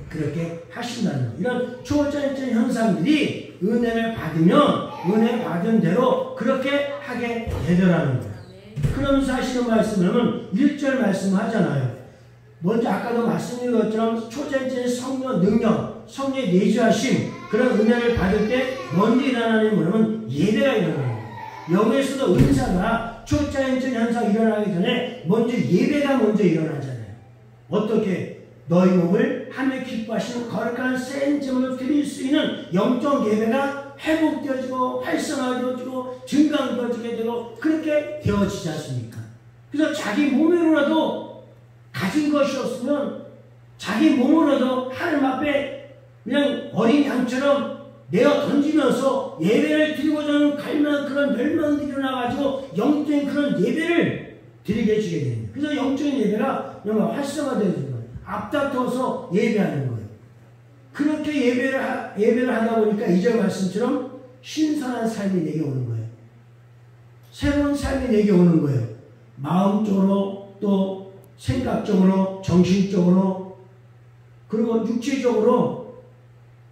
그렇게 하신다는 거예요. 이런 초월자연적 현상들이 은혜를 받으면 은혜 받은 대로 그렇게 하게 되더라는 거예요. 그러면서 하시는 말씀은 1절 말씀을 하잖아요. 먼저 아까도 말씀드린 것처럼 초자연적 성령 능력, 성령의 내주하심 그런 은혜를 받을 때 먼저 일어나는 뭐냐면 예배가 일어나는 거예요. 여기에서도 은사가 초자연적 현상이 일어나기 전에 먼저 예배가 먼저 일어나잖아요. 어떻게? 너희 몸을 하며 기뻐하시는 거룩한 생제물로 드릴 수 있는 영적 예배가 회복되어지고 활성화되어지고 증강되어지게 되고 그렇게 되어지지 않습니까? 그래서 자기 몸으로라도 가진 것이 없으면 자기 몸으로라도 하나님 앞에 그냥 어린 양처럼 내어 던지면서 예배를 드리고자 하는 갈망 그런 멸망들이 일어나가지고 영적인 그런 예배를 드리게 해주게 됩니다. 그래서 영적인 예배가 정말 활성화되어지는 거예요. 앞다퉈서 예배하는 거예요. 그렇게 예배를 하다 보니까 2절 말씀처럼 신선한 삶이 내게 오는 거예요. 새로운 삶이 내게 오는 거예요. 마음적으로 또 생각적으로 정신적으로 그리고 육체적으로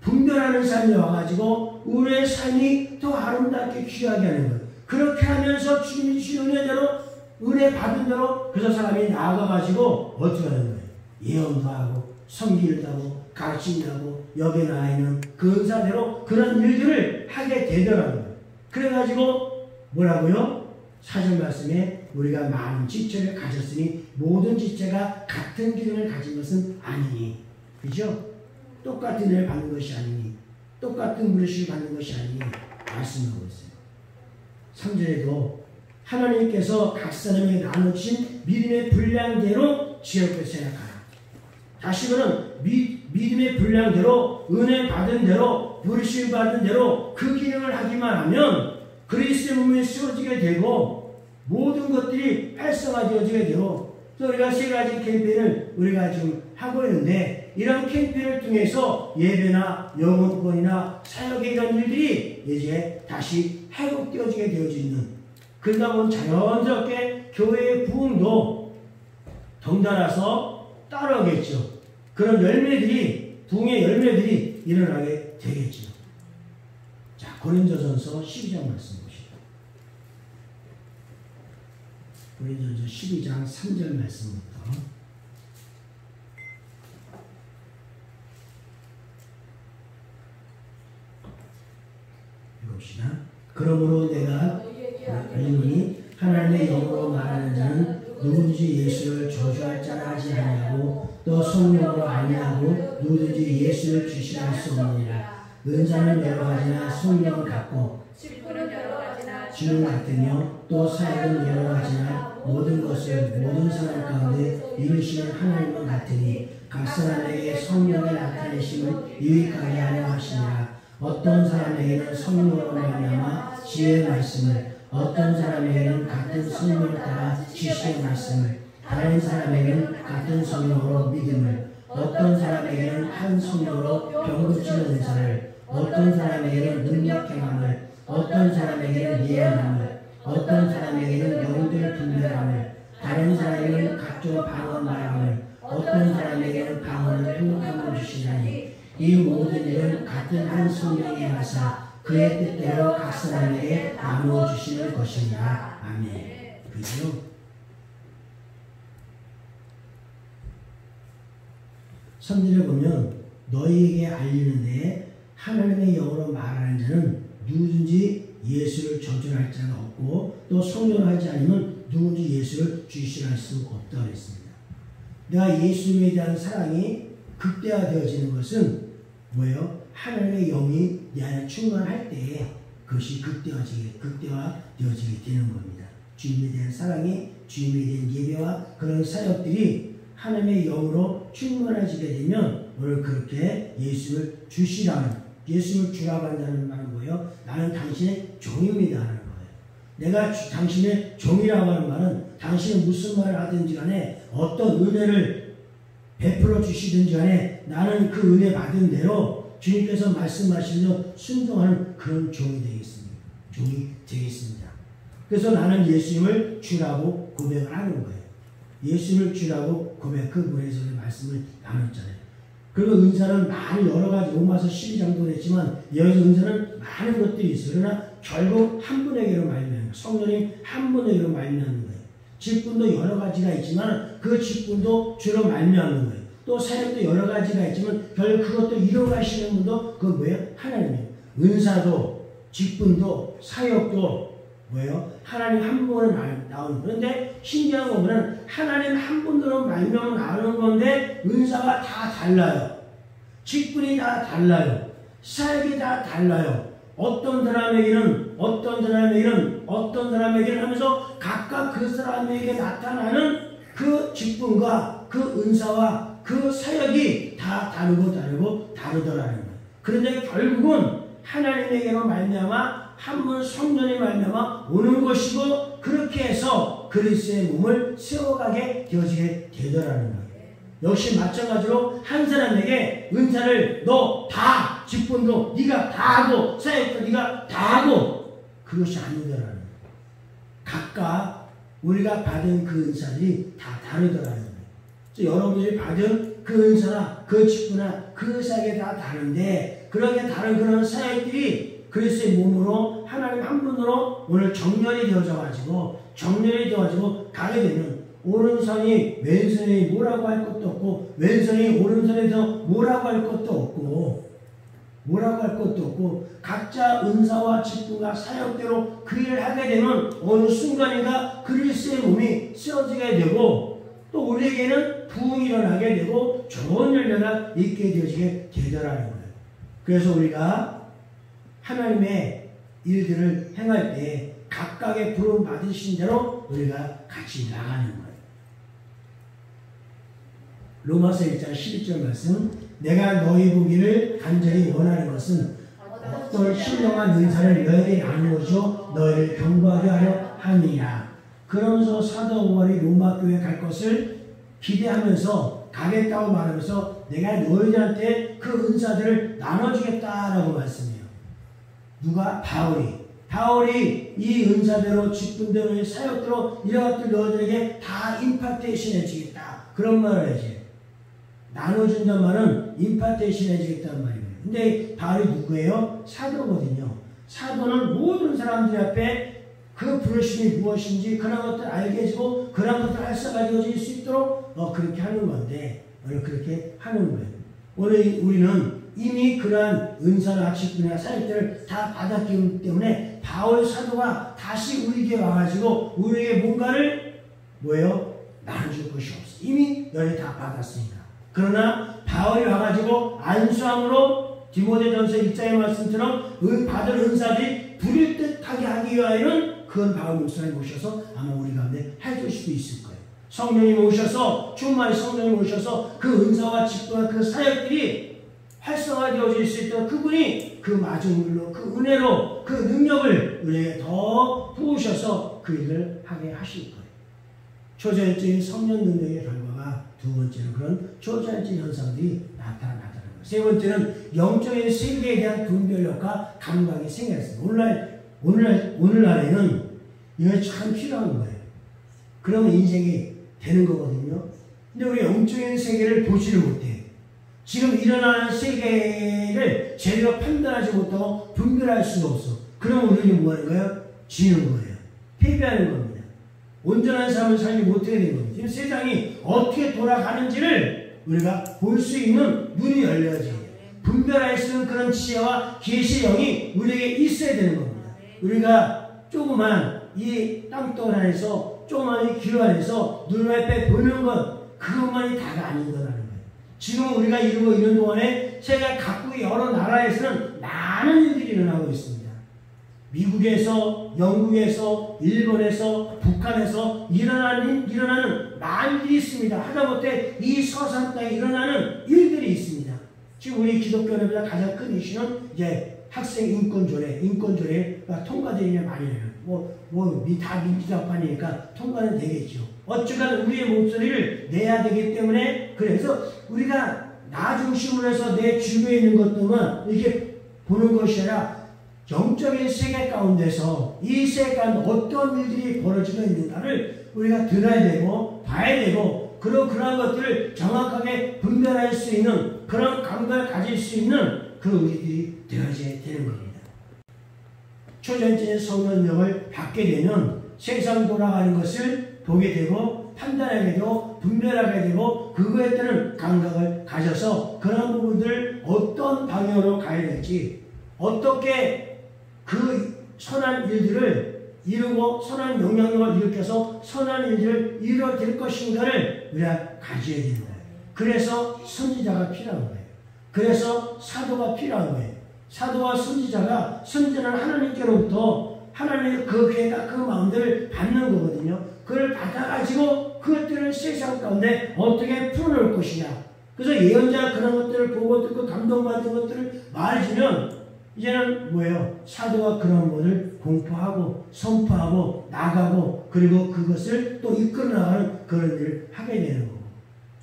분별하는 삶이 와가지고 우리의 삶이 더 아름답게 귀하게 하는 거예요. 그렇게 하면서 주님이 주신 은혜대로 은혜 받은 대로 그래서 사람이 나아가가지고 어떻게 하는 거예요? 예언도 하고 섬기도 하고 가르치도 하고 여기 나와 있는 그 은사대로 그런 일들을 하게 되더라고요. 그래가지고 뭐라고요? 4절 말씀에 우리가 많은 지체를 가졌으니 모든 지체가 같은 기능을 가진 것은 아니니 그죠? 똑같은 애를 받는 것이 아니니 똑같은 물으심을 받는 것이 아니니 말씀하고 있어요. 3절에도 하나님께서 각 사람에게 나눠주신 믿음의 분량대로 지혜롭게 생각하라. 다시 말하면 믿음의 분량대로 은혜 받은 대로 부르심 받은 대로 그 기능을 하기만 하면 그리스도의 몸에 씌워지게 되고 모든 것들이 활성화되어지게 되고 또 우리가 3가지 캠페인을 우리가 지금 하고 있는데 이런 캠페인을 통해서 예배나 영혼권이나 사역의 이런 일들이 이제 다시 회복되어지게 되어지는 그러다 보면 자연스럽게 교회의 부흥도 덩달아서 따라오겠죠. 그런 열매들이 부흥의 열매들이 일어나게 되겠죠. 자, 고린도전서 12장 말씀 보시죠. 고린도전서 12장 3절 말씀부터 읽읍시다. 그러므로 내가 알리노니 하나님의 영으로 말하는 자는 누구든지 예수를 저주할 자라 하지 아니하고 또 성령으로 아니하고 누구든지 예수를 주시할 수 없느니라. 은사는 여러 가지나 성령은 같고 직분은 여러 가지나 주는 같으며 또 사역은 여러 가지나 모든 것을 모든 사람 가운데 이루시는 하나님은 같으니 각 사람에게 성령의 나타내심을 유익하게 하려 하시니라. 어떤 사람에게는 성령으로 말미암아 지혜의 말씀을 어떤 사람에게는 같은 성령을 따라 지식의 말씀을 다른 사람에게는 같은 성령으로 믿음을 어떤 사람에게는 한 성령으로 병 고치는 은사를 어떤 사람에게는 능력 행함을 어떤 사람에게는 예언함을 어떤 사람에게는 영들을 분별함을 다른 사람에게는 각종 방언 말함을 어떤 사람에게는 방언을 행복함을 주시나니 이 모든 일은 같은 한 성령이 하사 그의 뜻대로 각 사람에게 나누어 주시는 것입니다. 아멘. 그죠? 3절에 보면 너희에게 알리는 데에 하나님의 영으로 말하는 자는 누구든지 예수를 저주할 자가 없고 또 성령을 하지 않으면 누구든지 예수를 주시할 수 없다고 했습니다. 내가 예수님에 대한 사랑이 극대화되어지는 것은 뭐예요? 하나님의 영이 내 안에 충만할 때에 그것이 극대화 되어지게 되는 겁니다. 주님에 대한 사랑이, 주님에 대한 예배와 그런 사역들이 하나님의 영으로 충만해지게 되면 오늘 그렇게 예수를 주시라는, 예수를 주라고 한다는 말은 뭐예요? 나는 당신의 종입니다 하는 거예요. 내가 당신의 종이라고 하는 말은 당신이 무슨 말을 하든지 간에 어떤 은혜를 베풀어 주시든지 간에 나는 그 은혜 받은 대로 주님께서 말씀하신 대로 순종하는 그런 종이 되겠습니다. 종이 되겠습니다. 그래서 나는 예수님을 주라고 고백을 하는 거예요. 예수님을 주라고 고백, 그 부분에서 말씀을 나눴잖아요. 그리고 은사는 많이 여러 가지, 로마서 12장도 했지만 여기서 은사는 많은 것들이 있어요. 그러나 결국 한 분에게로 말미암는 거예요. 성령님 한 분에게로 말미암는 거예요. 직분도 여러 가지가 있지만 그 직분도 주로 말미암는 거예요. 또 사역도 여러 가지가 있지만 결국 그것도 이뤄가시는 분도 그 뭐예요? 하나님이에요. 은사도 직분도 사역도 뭐예요? 하나님 한 분으로 나오는. 그런데 신기한 거는 하나님 한 분으로 말미암아 나오는 건데 은사가 다 달라요. 직분이 다 달라요. 사역이 다 달라요. 어떤 사람에게는 어떤 사람에게는 어떤 사람에게는 하면서 각각 그 사람에게 나타나는 그 직분과 그 은사와 그 사역이 다 다르더라는 거예요. 그런데 결국은 하나님에게로 말미암아 한 분 성령이 말미암아 오는 것이고 그렇게 해서 그리스도의 몸을 세워가게 되어지게 되더라는 거예요. 역시 마찬가지로 한 사람에게 은사를 너 다 직분도 네가 다 하고 사역도 네가 다 하고 그것이 아니더라는 거예요. 각각 우리가 받은 그 은사들이 다 다르더라는 거예요. 그래서 여러분들이 받은 그 은사나 그 직분이나 그 사역이 다 다른데 그렇게 다른 그런 사역들이 그리스도의 몸으로 하나님 한 분으로 오늘 정렬이 되어져가지고 가게 되면 오른손이 왼손이 뭐라고 할 것도 없고 왼손이 오른손에서 뭐라고 할 것도 없고 각자 은사와 직분과 사역대로 그 일을 하게 되면 어느 순간인가 그리스도의 몸이 쓰여지게 되고 또 우리에게는 부흥이 일어나게 되고 좋은 열매가 있게 되어지게 되더라는 거예요. 그래서 우리가 하나님의 일들을 행할 때 각각의 부름 받으신 대로 우리가 같이 나가는 거예요. 로마서 1장 11절 말씀, 내가 너희 보기를 간절히 원하는 것은 어떤 신령한 은사를 너희에게 나누어줘 너희를 경고하게 하려 함이라. 그러면서 사도 바울이 로마 교회에 갈 것을 기대하면서 가겠다고 말하면서 내가 너희들한테 그 은사들을 나눠주겠다라고 말씀해요. 누가? 바울이 이 은사대로 직분대로 사역대로 이런 것들 너희들에게 다 임파테이션 해주겠다. 그런 말을 해야지. 나눠준다는 말은 임파테이션 해주겠다는 말이에요. 근데 바울이 누구예요? 사도거든요. 사도는 모든 사람들 앞에 그 부르심이 무엇인지 그런 것들 알게 해주고 그런 것들 활성화되어질 수 있도록 그렇게 하는 건데 오늘 그렇게 하는 거예요. 오늘 우리는 이미 그러한 은사나 직분이나 사역들을 다 받았기 때문에 바울 사도가 다시 우리에게 와가지고 우리에게 뭔가를 나눠줄 것이 없어. 이미 너희 다 받았으니까. 그러나 바울이 와가지고 안수함으로 디모데전서 1장의 말씀처럼 받은 은사들이 부릴 듯하게 하기 위하여는 그건 바울 목사님 모셔서 아마 우리 가운데 해줄 수도 있을 거예요. 성령이 오셔서 충만히 성령이 오셔서 그 은사와 직분과 그 사역들이 활성화되어질 수 있도록 그분이 그 마중물로 그 은혜로 그 능력을 우리에게 더 부으셔서 그 일을 하게 하실 거예요. 초자연적인 성령 능력의 결과가 두 번째는 그런 초자연적인 현상들이 나타나더라는 거예요. 세 번째는 영적인 세계에 대한 분별력과 감각이 생겼습니다. 오늘날에는 이게 참 필요한 거예요. 그러면 인생이 되는 거거든요. 근데 우리 영적인 세계를 보지를 못해. 지금 일어나는 세계를 제대로 판단하지 못하고 분별할 수가 없어. 그럼 우리는 뭐 하는 거예요? 지는 거예요. 패배하는 겁니다. 온전한 삶을 살지 못하게 된 겁니다. 지금 세상이 어떻게 돌아가는지를 우리가 볼 수 있는 눈이 열려야지. 분별할 수 있는 그런 지혜와 계시의 영이 우리에게 있어야 되는 겁니다. 우리가 조그만 이 땅덩어리 안에서 조그만 이 길 안에서 눈앞에 보는 것 그것만이 다가 아닌 거라는 거예요. 지금 우리가 이루고 있는 동안에 세계 각국의 여러 나라에서는 많은 일들이 일어나고 있습니다. 미국에서, 영국에서, 일본에서, 북한에서 일어나는 많은 일이 있습니다. 하다못해 이 서산 땅에 일어나는 일들이 있습니다. 지금 우리 기독교회보다 가장 큰 이슈는 이제 학생 인권조례가 통과되느냐 말이에요. 다 민주당판이니까 통과는 되겠죠. 어쨌든 우리의 목소리를 내야 되기 때문에, 그래서 우리가 나 중심으로 해서 내 주변에 있는 것들만 이렇게 보는 것이 아니라 영적인 세계 가운데서 이 세계 가운데 어떤 일들이 벌어지고 있는가를 우리가 들어야 되고 봐야 되고, 그러한 것들을 정확하게 분별할 수 있는 그런 감각을 가질 수 있는 그 우리들이 되어져야 되는 겁니다. 초전적인 성령력을 받게 되면 세상 돌아가는 것을 보게 되고 판단하게 되고 분별하게 되고, 그거에 따른 감각을 가져서 그런 부분들을 어떤 방향으로 가야 될지, 어떻게 그 선한 일들을 이루고 선한 영향력을 일으켜서 선한 일들을 이루어질 것인가를 우리가 가져야 된다. 그래서 선지자가 필요한 거예요. 그래서 사도가 필요한 거예요. 사도와 선지자가 선지자는 하나님께로부터 하나님의 그 계획과 그 마음들을 받는 거거든요. 그걸 받아가지고 그것들을 세상 가운데 어떻게 풀어놓을 것이냐. 그래서 예언자가 그런 것들을 보고 듣고 감동받은 것들을 말해주면 이제는 뭐예요? 사도가 그런 것을 공포하고 선포하고 나가고, 그리고 그것을 또 이끌어 나가는 그런 일을 하게 되는 거고.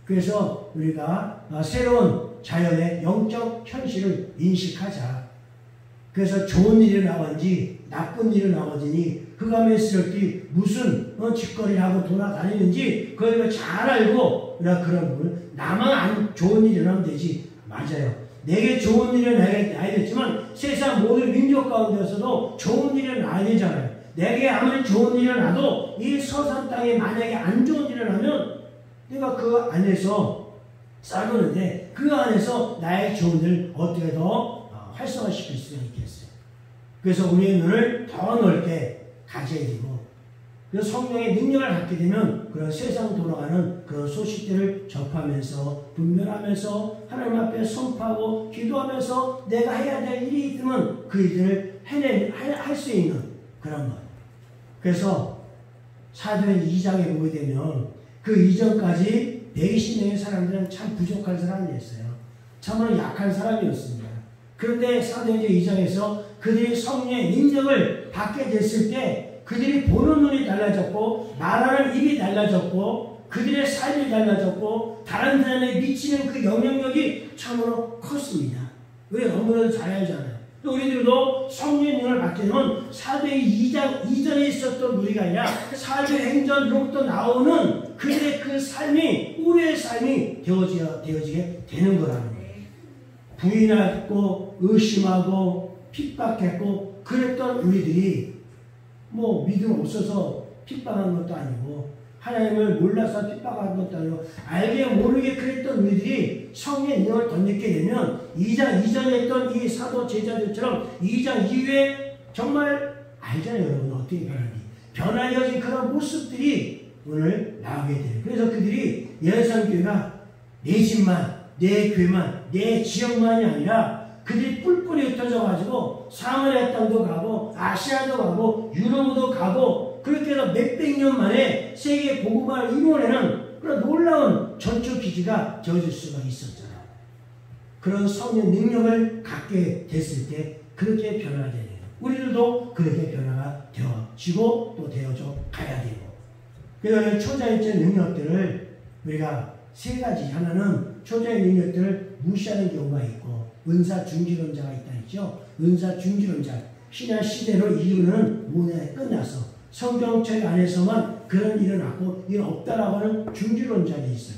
그래서 우리가 새로운 자연의 영적 현실을 인식하자. 그래서 좋은 일이 나오는지 나쁜 일이 나오더니 그 가운데 있을 때 무슨 짓거리를 하고 돌아다니는지 그걸 잘 알고, 우리가 그런 부분을 나만 안 좋은 일이 나면 되지. 맞아요. 내게 좋은 일이 나야겠지만 세상 모든 민족 가운데서도 좋은 일이 나야 되잖아요. 내게 아무리 좋은 일이 나도 이 서산 땅에 만약에 안 좋은 일이 나면 내가 그 안에서 싸우는데 그 안에서 나의 좋은 일을 어떻게 더 활성화시킬 수가 있겠어요. 그래서 우리의 눈을 더 넓게 가져야 되고, 그래서 성령의 능력을 갖게 되면 그런 세상 돌아가는 그런 소식들을 접하면서 분별하면서 하나님 앞에 선포하고 기도하면서 내가 해야 될 일이 있으면 그 일들을 할 수 있는 그런 것. 그래서 사도행 2장에 보게 되면 그 이전까지 120명의 사람들은 참 부족한 사람이었어요. 참으로 약한 사람이었습니다. 그런데 사도행 2장에서 그들이 성령의 능력을 받게 됐을 때 그들이 보는 눈이 달라졌고 말하는 입이 달라졌고 그들의 삶이 달라졌고 다른 사람에 미치는 그 영향력이 참으로 컸습니다. 우리 너무나도 잘 알잖아요. 또 우리들도 성령의 능력을 받게 되면 사도행 2장 이전에 있었던 우리가 아니라 사도행전으로부터 나오는 그들의 그 삶이 우리의 삶이 되어지게 되는 거라는 거예요. 부인하고 의심하고 핍박했고 그랬던 우리들이 믿음 없어서 핍박한 것도 아니고 하나님을 몰라서 핍박한 것도 아니고 알게 모르게 그랬던 우리들이 성령의 능력을 덧입게 되면 2장 이전에 했던 이 사도 제자들처럼 2장 이후에 정말 알잖아요. 여러분 어떻게 변화되어진 그런 모습들이 오늘 나오게 돼요. 그래서 그들이 예루살렘 교회가 내 집만 내 교회만 내 지역만이 아니라 그들이 뿔뿔이 흩어져가지고 사마리아 땅도 가고 아시아도 가고 유럽도 가고 그렇게 해서 몇백 년 만에 세계 복음화를 이루어내는 그런 놀라운 전초 기지가 되어질 수가 있었잖아요. 그런 성령 능력을 갖게 됐을 때 그렇게 변화가 되네요. 우리들도 그렇게 변화가 되어지고 또 되어져 가야 되고. 그래서 초자연적 능력들을 우리가 세 가지, 하나는 초자의 능력들을 무시하는 경우가 있고 은사 중지론자가 있다 했죠. 은사 중지론자, 신약 시대로 이유는 문화에 끝나서 성경책 안에서만 그런 일은 없고 이건 없다라고 하는 중지론자들이 있어요.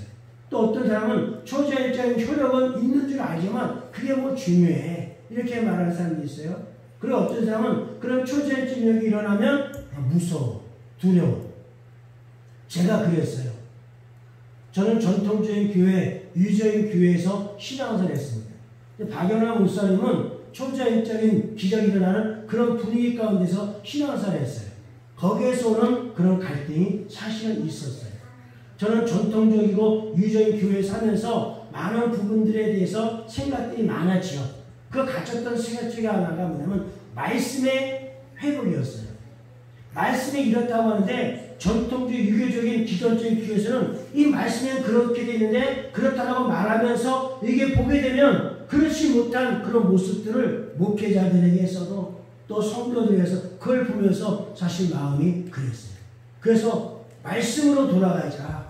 또 어떤 사람은 초자연적인 효력은 있는 줄 알지만 그게 중요해 이렇게 말하는 사람도 있어요. 그리고 어떤 사람은 그런 초자연적 능력이 일어나면 무서워, 두려워. 제가 그랬어요. 저는 전통적인 교회, 유저인 교회에서 신앙생활을 했습니다. 박연화 목사님은 초자연적인 기적이 일어나는 그런 분위기 가운데서 신앙생활을 했어요. 거기에서 오는 그런 갈등이 사실은 있었어요. 저는 전통적이고 유저인 교회에 사면서 많은 부분들에 대해서 생각들이 많았지요. 그 가졌던 생각 중에 하나가 뭐냐면 말씀에 회복이었어요. 말씀이 이렇다고 하는데 전통적 유교적인 기존적인 교회에서는 이 말씀은 그렇게 되는데 그렇다고 말하면서 이게 보게 되면 그렇지 못한 그런 모습들을 목회자들에게서도 또 성도들에게서 그걸 보면서 사실 마음이 그랬어요. 그래서 말씀으로 돌아가자.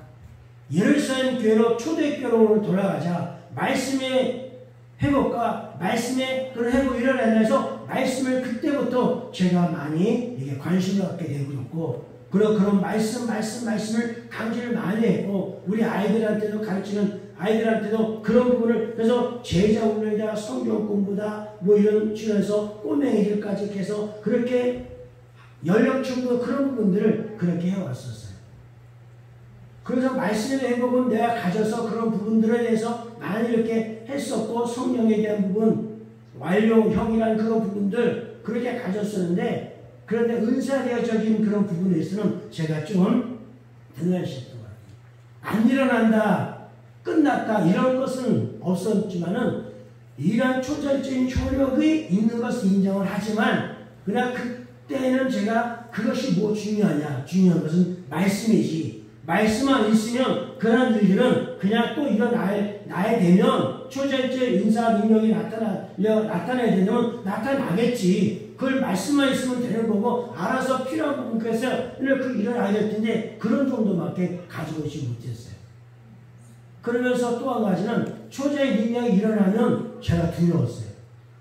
예루살렘 교회로 초대교회로 돌아가자. 말씀의 회복과 말씀의 그런 회복이 일어나야 해서 말씀을 그때부터 제가 많이 이게 관심을 갖게 되고 그런 말씀을 강조를 많이 했고 우리 아이들한테도 가르치는 아이들한테도 그런 부분을 그래서 제자 훈련이다 성경 공부다 뭐 이런 식으로 꼬맹이들까지 해서 그렇게 연령층도 그런 부분들을 그렇게 해왔었어요. 그래서 말씀의 회복은 내가 가져서 그런 부분들에 대해서 많이 이렇게 했었고 성령에 대한 부분 완료형이라는 그런 부분들 그렇게 가졌었는데 그런데 은사대적인 그런 부분에서는 제가 좀 등한시했던 것 같아요. 안 일어난다 끝났다 이런 것은 없었지만은 이러한 초절적인 효력이 있는 것을 인정을 하지만 그러나 그때는 제가 그것이 뭐 중요하냐 중요한 것은 말씀이지 말씀만 있으면 그런 일들은 그냥 또 일어나야 되면 초절제 인사 능력이 나타나야 되면 나타나겠지. 그걸 말씀만 있으면 되는 거고 알아서 필요한 부분께서 일어나야 될 텐데 그런 정도밖에 가지고 오지 못했어요. 그러면서 또 한 가지는 초자의 능력이 일어나면 제가 두려웠어요.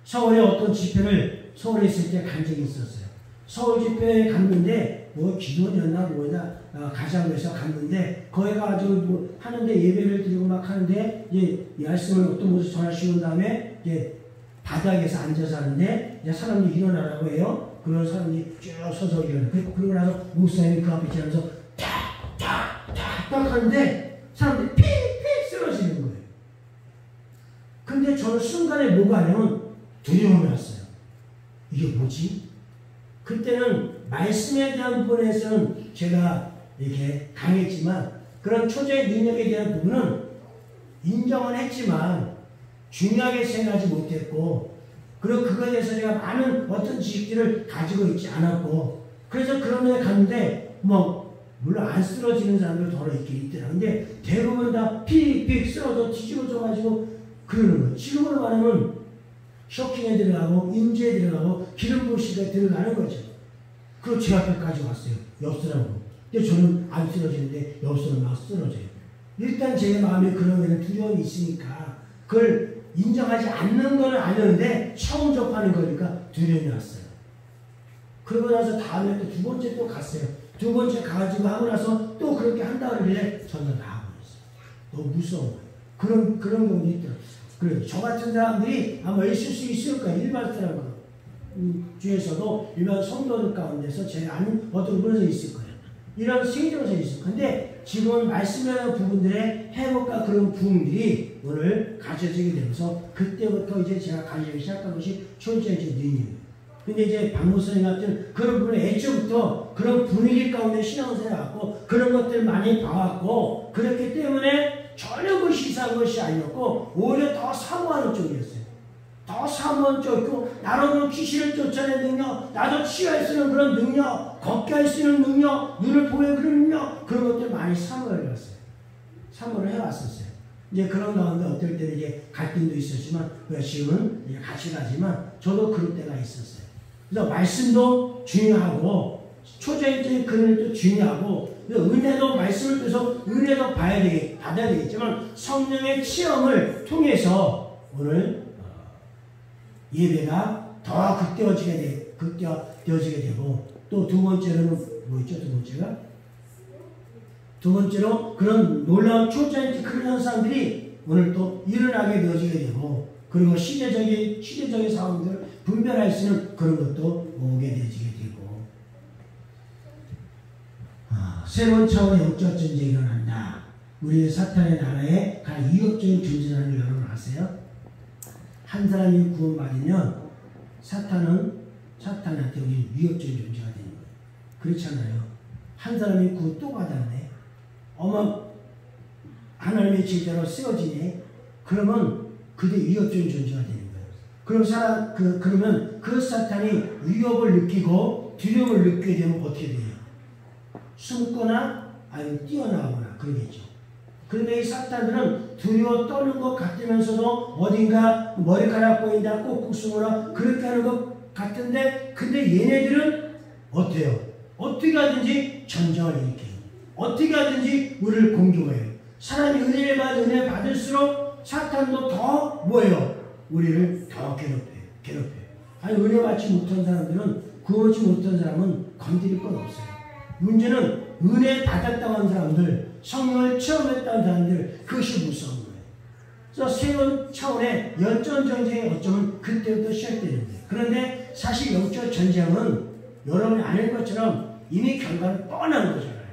서울에 어떤 집회를 서울에 있을 때 간 적이 있었어요. 서울 집회에 갔는데 뭐 기도였나 뭐냐 가자고 해서 갔는데 거기 가가지고 뭐 하는데 예배를 드리고 막 하는데 이제 말씀을 어떤 모습 전하시는 다음에 이제 바닥에서 앉아서 하는데 이제 사람들이 일어나라고 해요. 그런 사람들이 쭉 서서 일어나. 그러고 나서 목사님이 그 앞에 지나면서 탁탁탁탁 하는데 사람들이 픽픽 쓰러지는 거예요. 근데 저는 순간에 뭐가 아니면 두려움이 왔어요. 이게 뭐지? 그때는 말씀에 대한 부분에서는 제가 이렇게 강했지만 그런 초자의 능력에 대한 부분은 인정은 했지만 중요하게 생각하지 못했고 그리고 그거에 대해서 제가 많은 어떤 지식들을 가지고 있지 않았고 그래서 그런 데 갔는데 뭐 물론 안 쓰러지는 사람들 더러 있긴 있더라. 근데 대부분 다 픽픽 쓰러져 뒤집어져 가지고 그러는 거예요. 지금으로 말하면 쇼킹에 들어가고 인지에 들어가고 기름 부으시에 들어가는 거죠. 그리고 제 앞에까지 왔어요. 옆서라고. 근데 저는 안 쓰러지는데 옆서는 막 쓰러져요. 일단 제 마음에 그런 두려움이 있으니까 그걸 인정하지 않는 건 아는데 처음 접하는 거니까 두려움이 왔어요. 그러고 나서 다음에 또 두 번째 또 갔어요. 두 번째 가가지고 하고 나서 또 그렇게 한다 그러길래 저는 나와버렸어요. 너무 무서운 거예요. 그런 경우도 있더라고요. 그래요. 저 같은 사람들이 아마 있을 수 있을 거예요. 일반 사람들 중에서도 일반 성도들 가운데서 제가 아는 어떤 분에서 있을 거예요. 이런 세정에서 있을 거예요. 근데 지금 말씀하는 부분들의 회복과 그런 부분들이 오늘 가져지게 되면서 그때부터 이제 제가 가지기 시작한 것이 초자의 능력이에요. 근데 이제 박목사님 같은 그런 분은 애초부터 그런 분위기 가운데 신앙생활 갖고 그런 것들 많이 봐왔고 그렇기 때문에 전혀 그것이 이상한 것이 아니었고 오히려 더 사모하는 쪽이었어요. 더 사모하는 쪽이고 나로는 귀신을 쫓아내는 능력, 나도 치유할 수 있는 그런 능력, 걷게 할 수 있는 능력, 눈을 보여 그런 능력 그런 것들 많이 사모를 해왔어요. 사모를 해왔었어요. 이제 그런 가운데 어떨 때는 이제 갈등도 있었지만 지금은 이제 같이 가지만 저도 그럴 때가 있었어요. 그래서 말씀도 중요하고 초자연적인 그늘도 중요하고 은혜도 말씀을 통해서 은혜도 받아야 되겠지만 성령의 체험을 통해서 오늘 예배가 더 극대화되어지게 되고 또 두 번째로는 뭐 있죠? 두 번째로 그런 놀라운 초자연적 그런 현상들이 오늘 또 일어나게 되어지게 되고 그리고 시대적인 상황들을 분별할 수 있는 그런 것도 오게 되어지게 되고 새로운 차원의 영적 전쟁이 일어난다. 우리 사탄의 나라에 가장 위협적인 존재라는 걸 여러분 아세요? 한 사람이 구원받으면 사탄한테 우리 위협적인 존재가 되는 거예요. 그렇잖아요. 한 사람이 구원 또 받았네. 하나님의 제자로 쓰여지네. 그러면 그게 위협적인 존재가 되는 거예요. 그러면 그 사탄이 위협을 느끼고 두려움을 느끼게 되면 어떻게 돼요? 숨거나 아니면 뛰어나오거나 그러겠죠. 그런데 이 사탄들은 두려워 떠는 것 같으면서도 어딘가 머리카락 보인다, 꼭꼭 숨어라 그렇게 하는 것 같은데, 근데 얘네들은 어때요? 어떻게 하든지 전쟁을 일으켜요. 어떻게 하든지 우리를 공격해요. 사람이 은혜를 받을수록 사탄도 더 뭐예요? 우리를 더 괴롭혀요. 아니 은혜 받지 못한 사람들은, 구원하지 못한 사람은 건드릴 건 없어요. 문제는 은혜 받았다고 하는 사람들, 성령을 체험했다는 사람들, 그것이 무서운 거예요. 그래서 새로운 차원의 영적 전쟁이 어쩌면 그때부터 시작되는 거예요. 그런데 사실 영적 전쟁은 여러분이 아는 것처럼 이미 결과는 뻔한 거잖아요.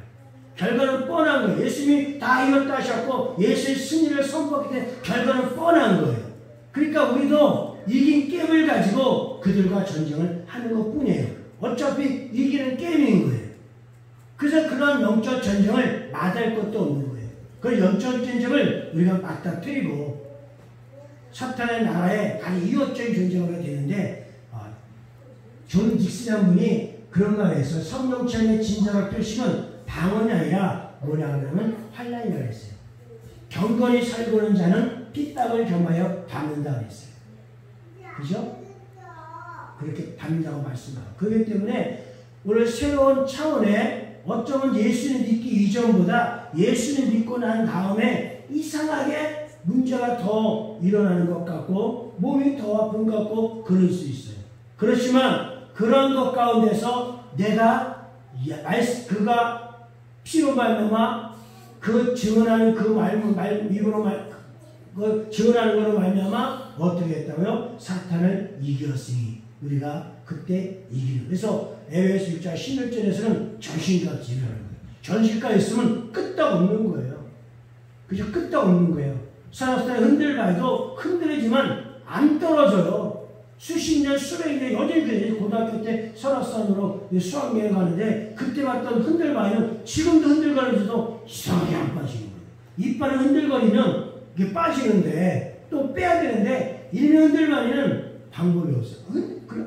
결과는 뻔한 거예요. 예수님이 다 이겼다 하셨고 예수의 승리를 선포했기 때문에 결과는 뻔한 거예요. 그러니까 우리도 이긴 게임을 가지고 그들과 전쟁을 하는 것 뿐이에요. 어차피 이기는 게임인 거예요. 그래서 그런 영적 전쟁을 마다할 것도 없는 거예요. 그 영적 전쟁을 우리가 맞닥뜨리고 사탄의 나라에 아주 이것적인 존재가 되는데, 존 닉슨이라는 분이 그런 말에서 성령체험의 진정한 표식은 방언이 아니라 뭐냐 하면 환란이라고 했어요. 경건히 살고는 자는 핍박을 겸하여 받는다고 했어요. 그죠? 그렇게 받는다고 말씀하고, 그렇기 때문에 오늘 새로운 차원의 어쩌면 예수님 믿기 이전보다 예수님 믿고 난 다음에 이상하게 문제가 더 일어나는 것 같고 몸이 더 아픈 것 같고 그럴 수 있어요. 그렇지만 그런 것 가운데서 내가 그가 피로 말미암아 그 증언하는 그 입으로 그 증언하는 거로 말미암아 어떻게 했다고요? 사탄을 이겼으니 우리가 그때 이기는. 그래서 에베소 6장 16절에서는 전신갑주의라는 거예요. 전신갑 있으면 끄떡없는 거예요. 그죠? 끄떡없는 거예요. 사람들이 흔들봐도 흔들리지만 안 떨어져요. 수십 년, 수백 년, 여전히 그래요. 고등학교 때 설악산으로 수학여행 가는데 그때 봤던 흔들바위는 지금도 흔들거리면서도 이상하게 안 빠지는 거예요. 이빨을 흔들거리면 이게 빠지는데 또 빼야 되는데 이런 흔들바위는 방법이 없어요.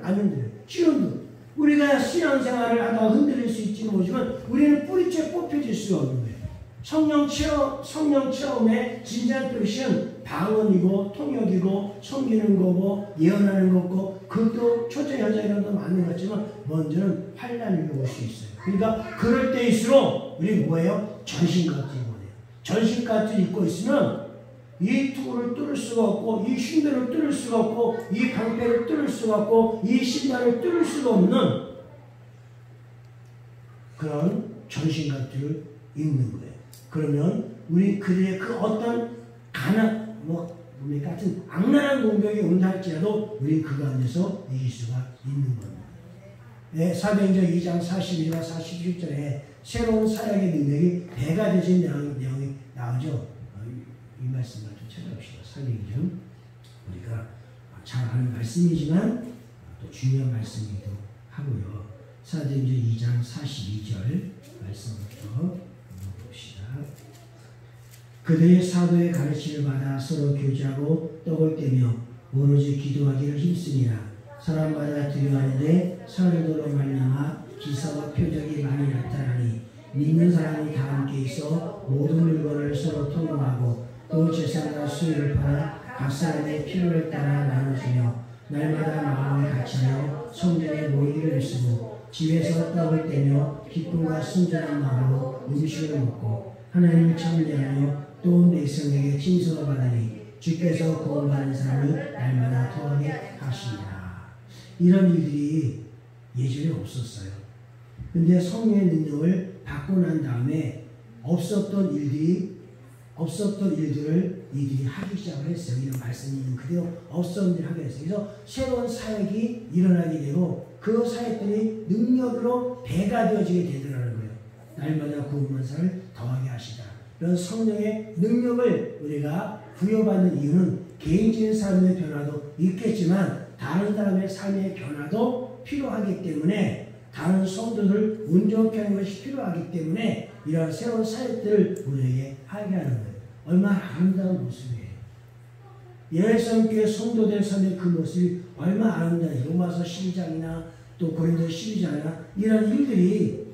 안 흔들려요. 지금도 우리가 신앙생활을 하다가 흔들릴 수 있지는 모르지만 우리는 뿌리째 뽑혀질 수가 없는 거예요. 성령 체험의 진지한 표시는 방언이고 통역이고 섬기는 거고 예언하는 거고 그것도 초점 현장이랑도 맞는 것 같지만 먼저는 환란이 올 수 있어요. 그러니까 그럴 때일수록 우리 뭐예요? 전신갑주를 보내요. 전신갑주를 입고 있으면 이 투구를 뚫을 수가 없고 이 흉배를 뚫을 수가 없고 이 방패를 뚫을 수가 없고 이 신발을 뚫을 수가 없는 그런 전신갑주를 입는 거예요. 그러면 우리 그들의 그 어떤 같은 악랄한 공격이 온다 할지라도 우리 그 가운데서 이길 수가 있는 겁니다. 네, 사도행전 2장 42와 47절에 새로운 사역의 능력이 배가 되신 내용이 나오죠. 이 말씀을 좀 찾아봅시다. 사도행전 우리가 잘 아는 말씀이지만 또 중요한 말씀이기도 하고요. 사도행전 2장 42절 말씀부터 봅시다. 그들의 사도의 가르침을 받아 서로 교제하고 떡을 떼며 오로지 기도하기를 힘쓰니라. 사람마다 두려워하는데 사도로 말미암아 기사와 표적이 많이 나타나니 믿는 사람이 다 함께 있어 모든 물건을 서로 통용하고 또 재산과 수익을 팔아 각 사람의 필요에 따라 나눠주며 날마다 마음을 같이하여 성전에 모이기를 쓰고 집에서 떡을 떼며 기쁨과 순전한 마음으로 음식을 먹고 하나님을 찬미하며 또 백성에게 칭송을 받으니 주께서 구원받는 사람을 날마다 더하게 하시니라. 이런 일들이 예전에 없었어요. 근데 성령의 능력을 받고 난 다음에 없었던 일들을 이들이 하기 시작을 했어요. 이런 말씀이 있는 그대로 없었던 일을 하게 했어요. 그래서 새로운 사역이 일어나게 되고 그 사역들이 능력으로 배가 되어지게 되더라는 거예요. 날마다 구원받는 사람을 더하게 하시다. 이런 성령의 능력을 우리가 부여받는 이유는 개인적인 삶의 변화도 있겠지만 다른 사람의 삶의 변화도 필요하기 때문에 다른 성도들 온전케 하는 것이 필요하기 때문에 이런 새로운 사역들을 우리에게 하게 하는 거예요. 얼마나 아름다운 모습이에요. 예수님께 성도된 삶의 그 모습이 얼마나 아름다운지 로마서 12장이나 또 고린도 12장이나 이런 일들이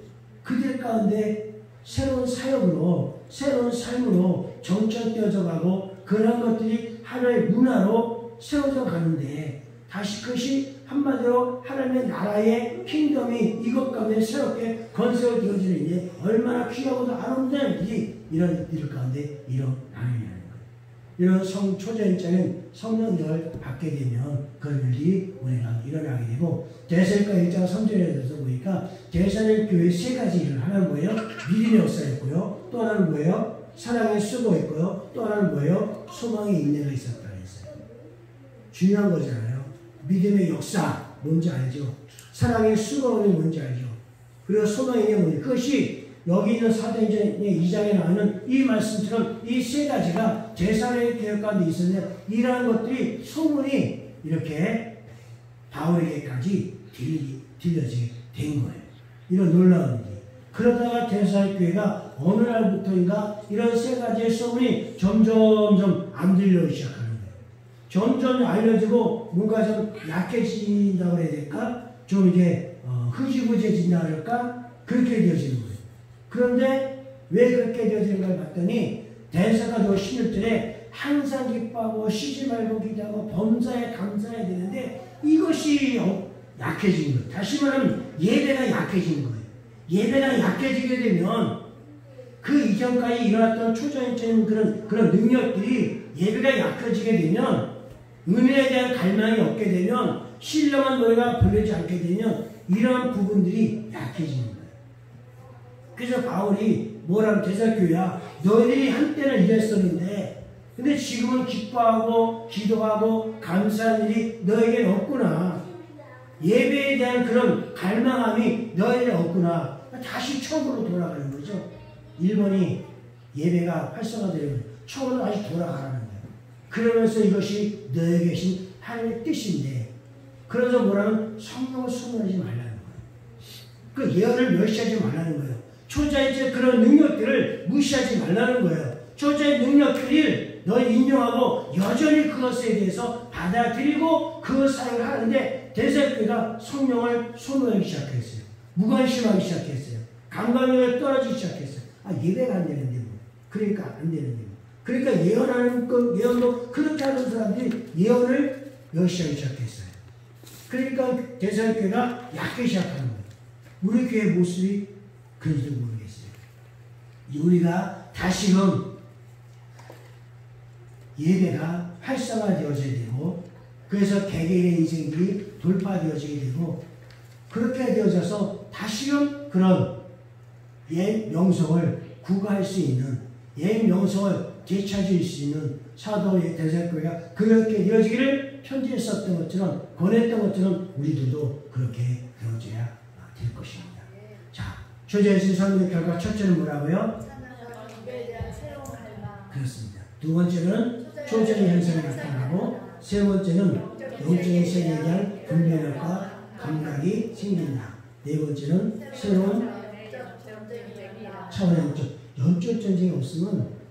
그들 가운데 새로운 사역으로 새로운 삶으로 정착되어져 가고 그런 것들이 하나의 문화로 세워져 가는데 다시 그것이 한마디로 하나님의 나라의 킹덤이 이것 가운데 새롭게 건설되어지는 게 얼마나 귀하고도 아름다운 일이 이런 일 가운데 일어나느냐는 거예요. 이런 초자일자는 성령을 받게 되면 그런 일이 우리가 일어나게 되고 대사일과 1장 3절에서 보니까 대사일 교회 세 가지 일을 하나는 뭐예요? 믿음의 역사였고요. 또 하나는 뭐예요? 사랑의 수고였고요. 또 하나는 뭐예요? 소망의 인내가 있었다 했어요. 중요한 거잖아요. 믿음의 역사 뭔지 알죠? 사랑의 수고는 뭔지 알죠? 그리고 소망의 인내가 뭔지 그것이 여기 있는 사도행전 2장에 나오는 이 말씀처럼 이 세 가지가 제사의 개혁 가운데 있었는데 이러한 것들이 소문이 이렇게 바울에게까지 들려지게 된 거예요. 이런 놀라운 일이. 그러다가 대사의 교회가 어느 날부터인가 이런 세 가지의 소문이 점점점 안 들려오기 시작하는 거예요. 점점 알려지고 뭔가 좀 약해진다고 해야 될까? 좀 이제 흐지부지해진다고 할까? 그렇게 되어지는 거예요. 그런데 왜 그렇게 되어지는 걸 봤더니 대사가 16절에 항상 기뻐하고 쉬지 말고 기도하고 범사에 감사해야 되는데 이것이 약해진 거예요. 다시 말하면 예배가 약해진 거예요. 예배가 약해지게 되면 그 이전까지 일어났던 초전적인 그런 능력들이 예배가 약해지게 되면 은혜에 대한 갈망이 없게 되면 신령한 노래가 부르지 않게 되면 이러한 부분들이 약해지는 거예요. 그래서 바울이 뭐라고 대사교회야 너희들이 한때는 이랬었는데 근데 지금은 기뻐하고 기도하고 감사하는 일이 너에게는 없구나. 예배에 대한 그런 갈망함이 너에게는 없구나. 다시 처음으로 돌아가는 거죠. 1번이 예배가 활성화되면 처음으로 다시 돌아가라는 거예요. 그러면서 이것이 너에게 계신 하나님의 뜻인데 그래서 뭐라면 성령을 소멸하지 말라는 거예요. 그 예언을 멸시하지 말라는 거예요. 초자의 그런 능력들을 무시하지 말라는 거예요. 초자의 능력들을 너희 인정하고 여전히 그것에 대해서 받아들이고 그 사역을 하는데 대사교회가 성령을 소멸하기 시작했어요. 무관심하기 시작했어요. 감각력이 떨어지기 시작했어요. 예배가 안 되는데 뭐. 그러니까 안 되는데 뭐. 그러니까 예언하는 것, 예언도 그렇게 하는 사람들이 예언을 멸시하기 시작했어요. 그러니까 대사교회가 약하기 시작하는 거예요. 우리 교회 모습이 그런지도 모르겠어요. 우리가 다시금 예배가 활성화되어져야 되고 그래서 개개인의 인생들이 돌파되어지게 되고 그렇게 되어져서 다시금 그런 옛 명성을 구가할 수 있는 옛 명성을 되찾을 수 있는 사도의 대사교회가 그렇게 되어지기를 편지에 썼던 것처럼 권했던 것처럼 우리들도 그렇게 되어져야 될 것입니다. 자, 초자의 삶의 결과 첫째는 뭐라고요? 그렇습니다. 두 번째는 초자의 현상이 나타나고 세 번째는 영적인 세계에 대한 분별력과 감각이 생긴다. 네 번째는 새로운 차원의 영적 전쟁이 없으면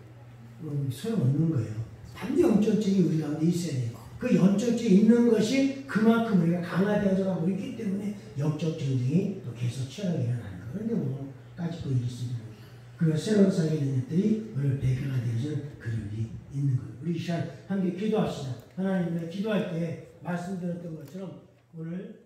소용없는 거예요. 반드시 영적 전쟁이 우리 가운데 있어야 돼요. 그 영적 전쟁이 있는 것이 그만큼 우리가 강화되어져 가고 있기 때문에 영적 전쟁이 또 계속 치열하게 일어나는 거예요. 그런데 뭐까지 또 있습니다. 그리고 새로운 사회의 능력들이 오늘 배경화 되어지는 그런 일이 있는 거예요. 우리 시간 함께 기도합시다. 하나님 기도할 때 말씀드렸던 것처럼 오늘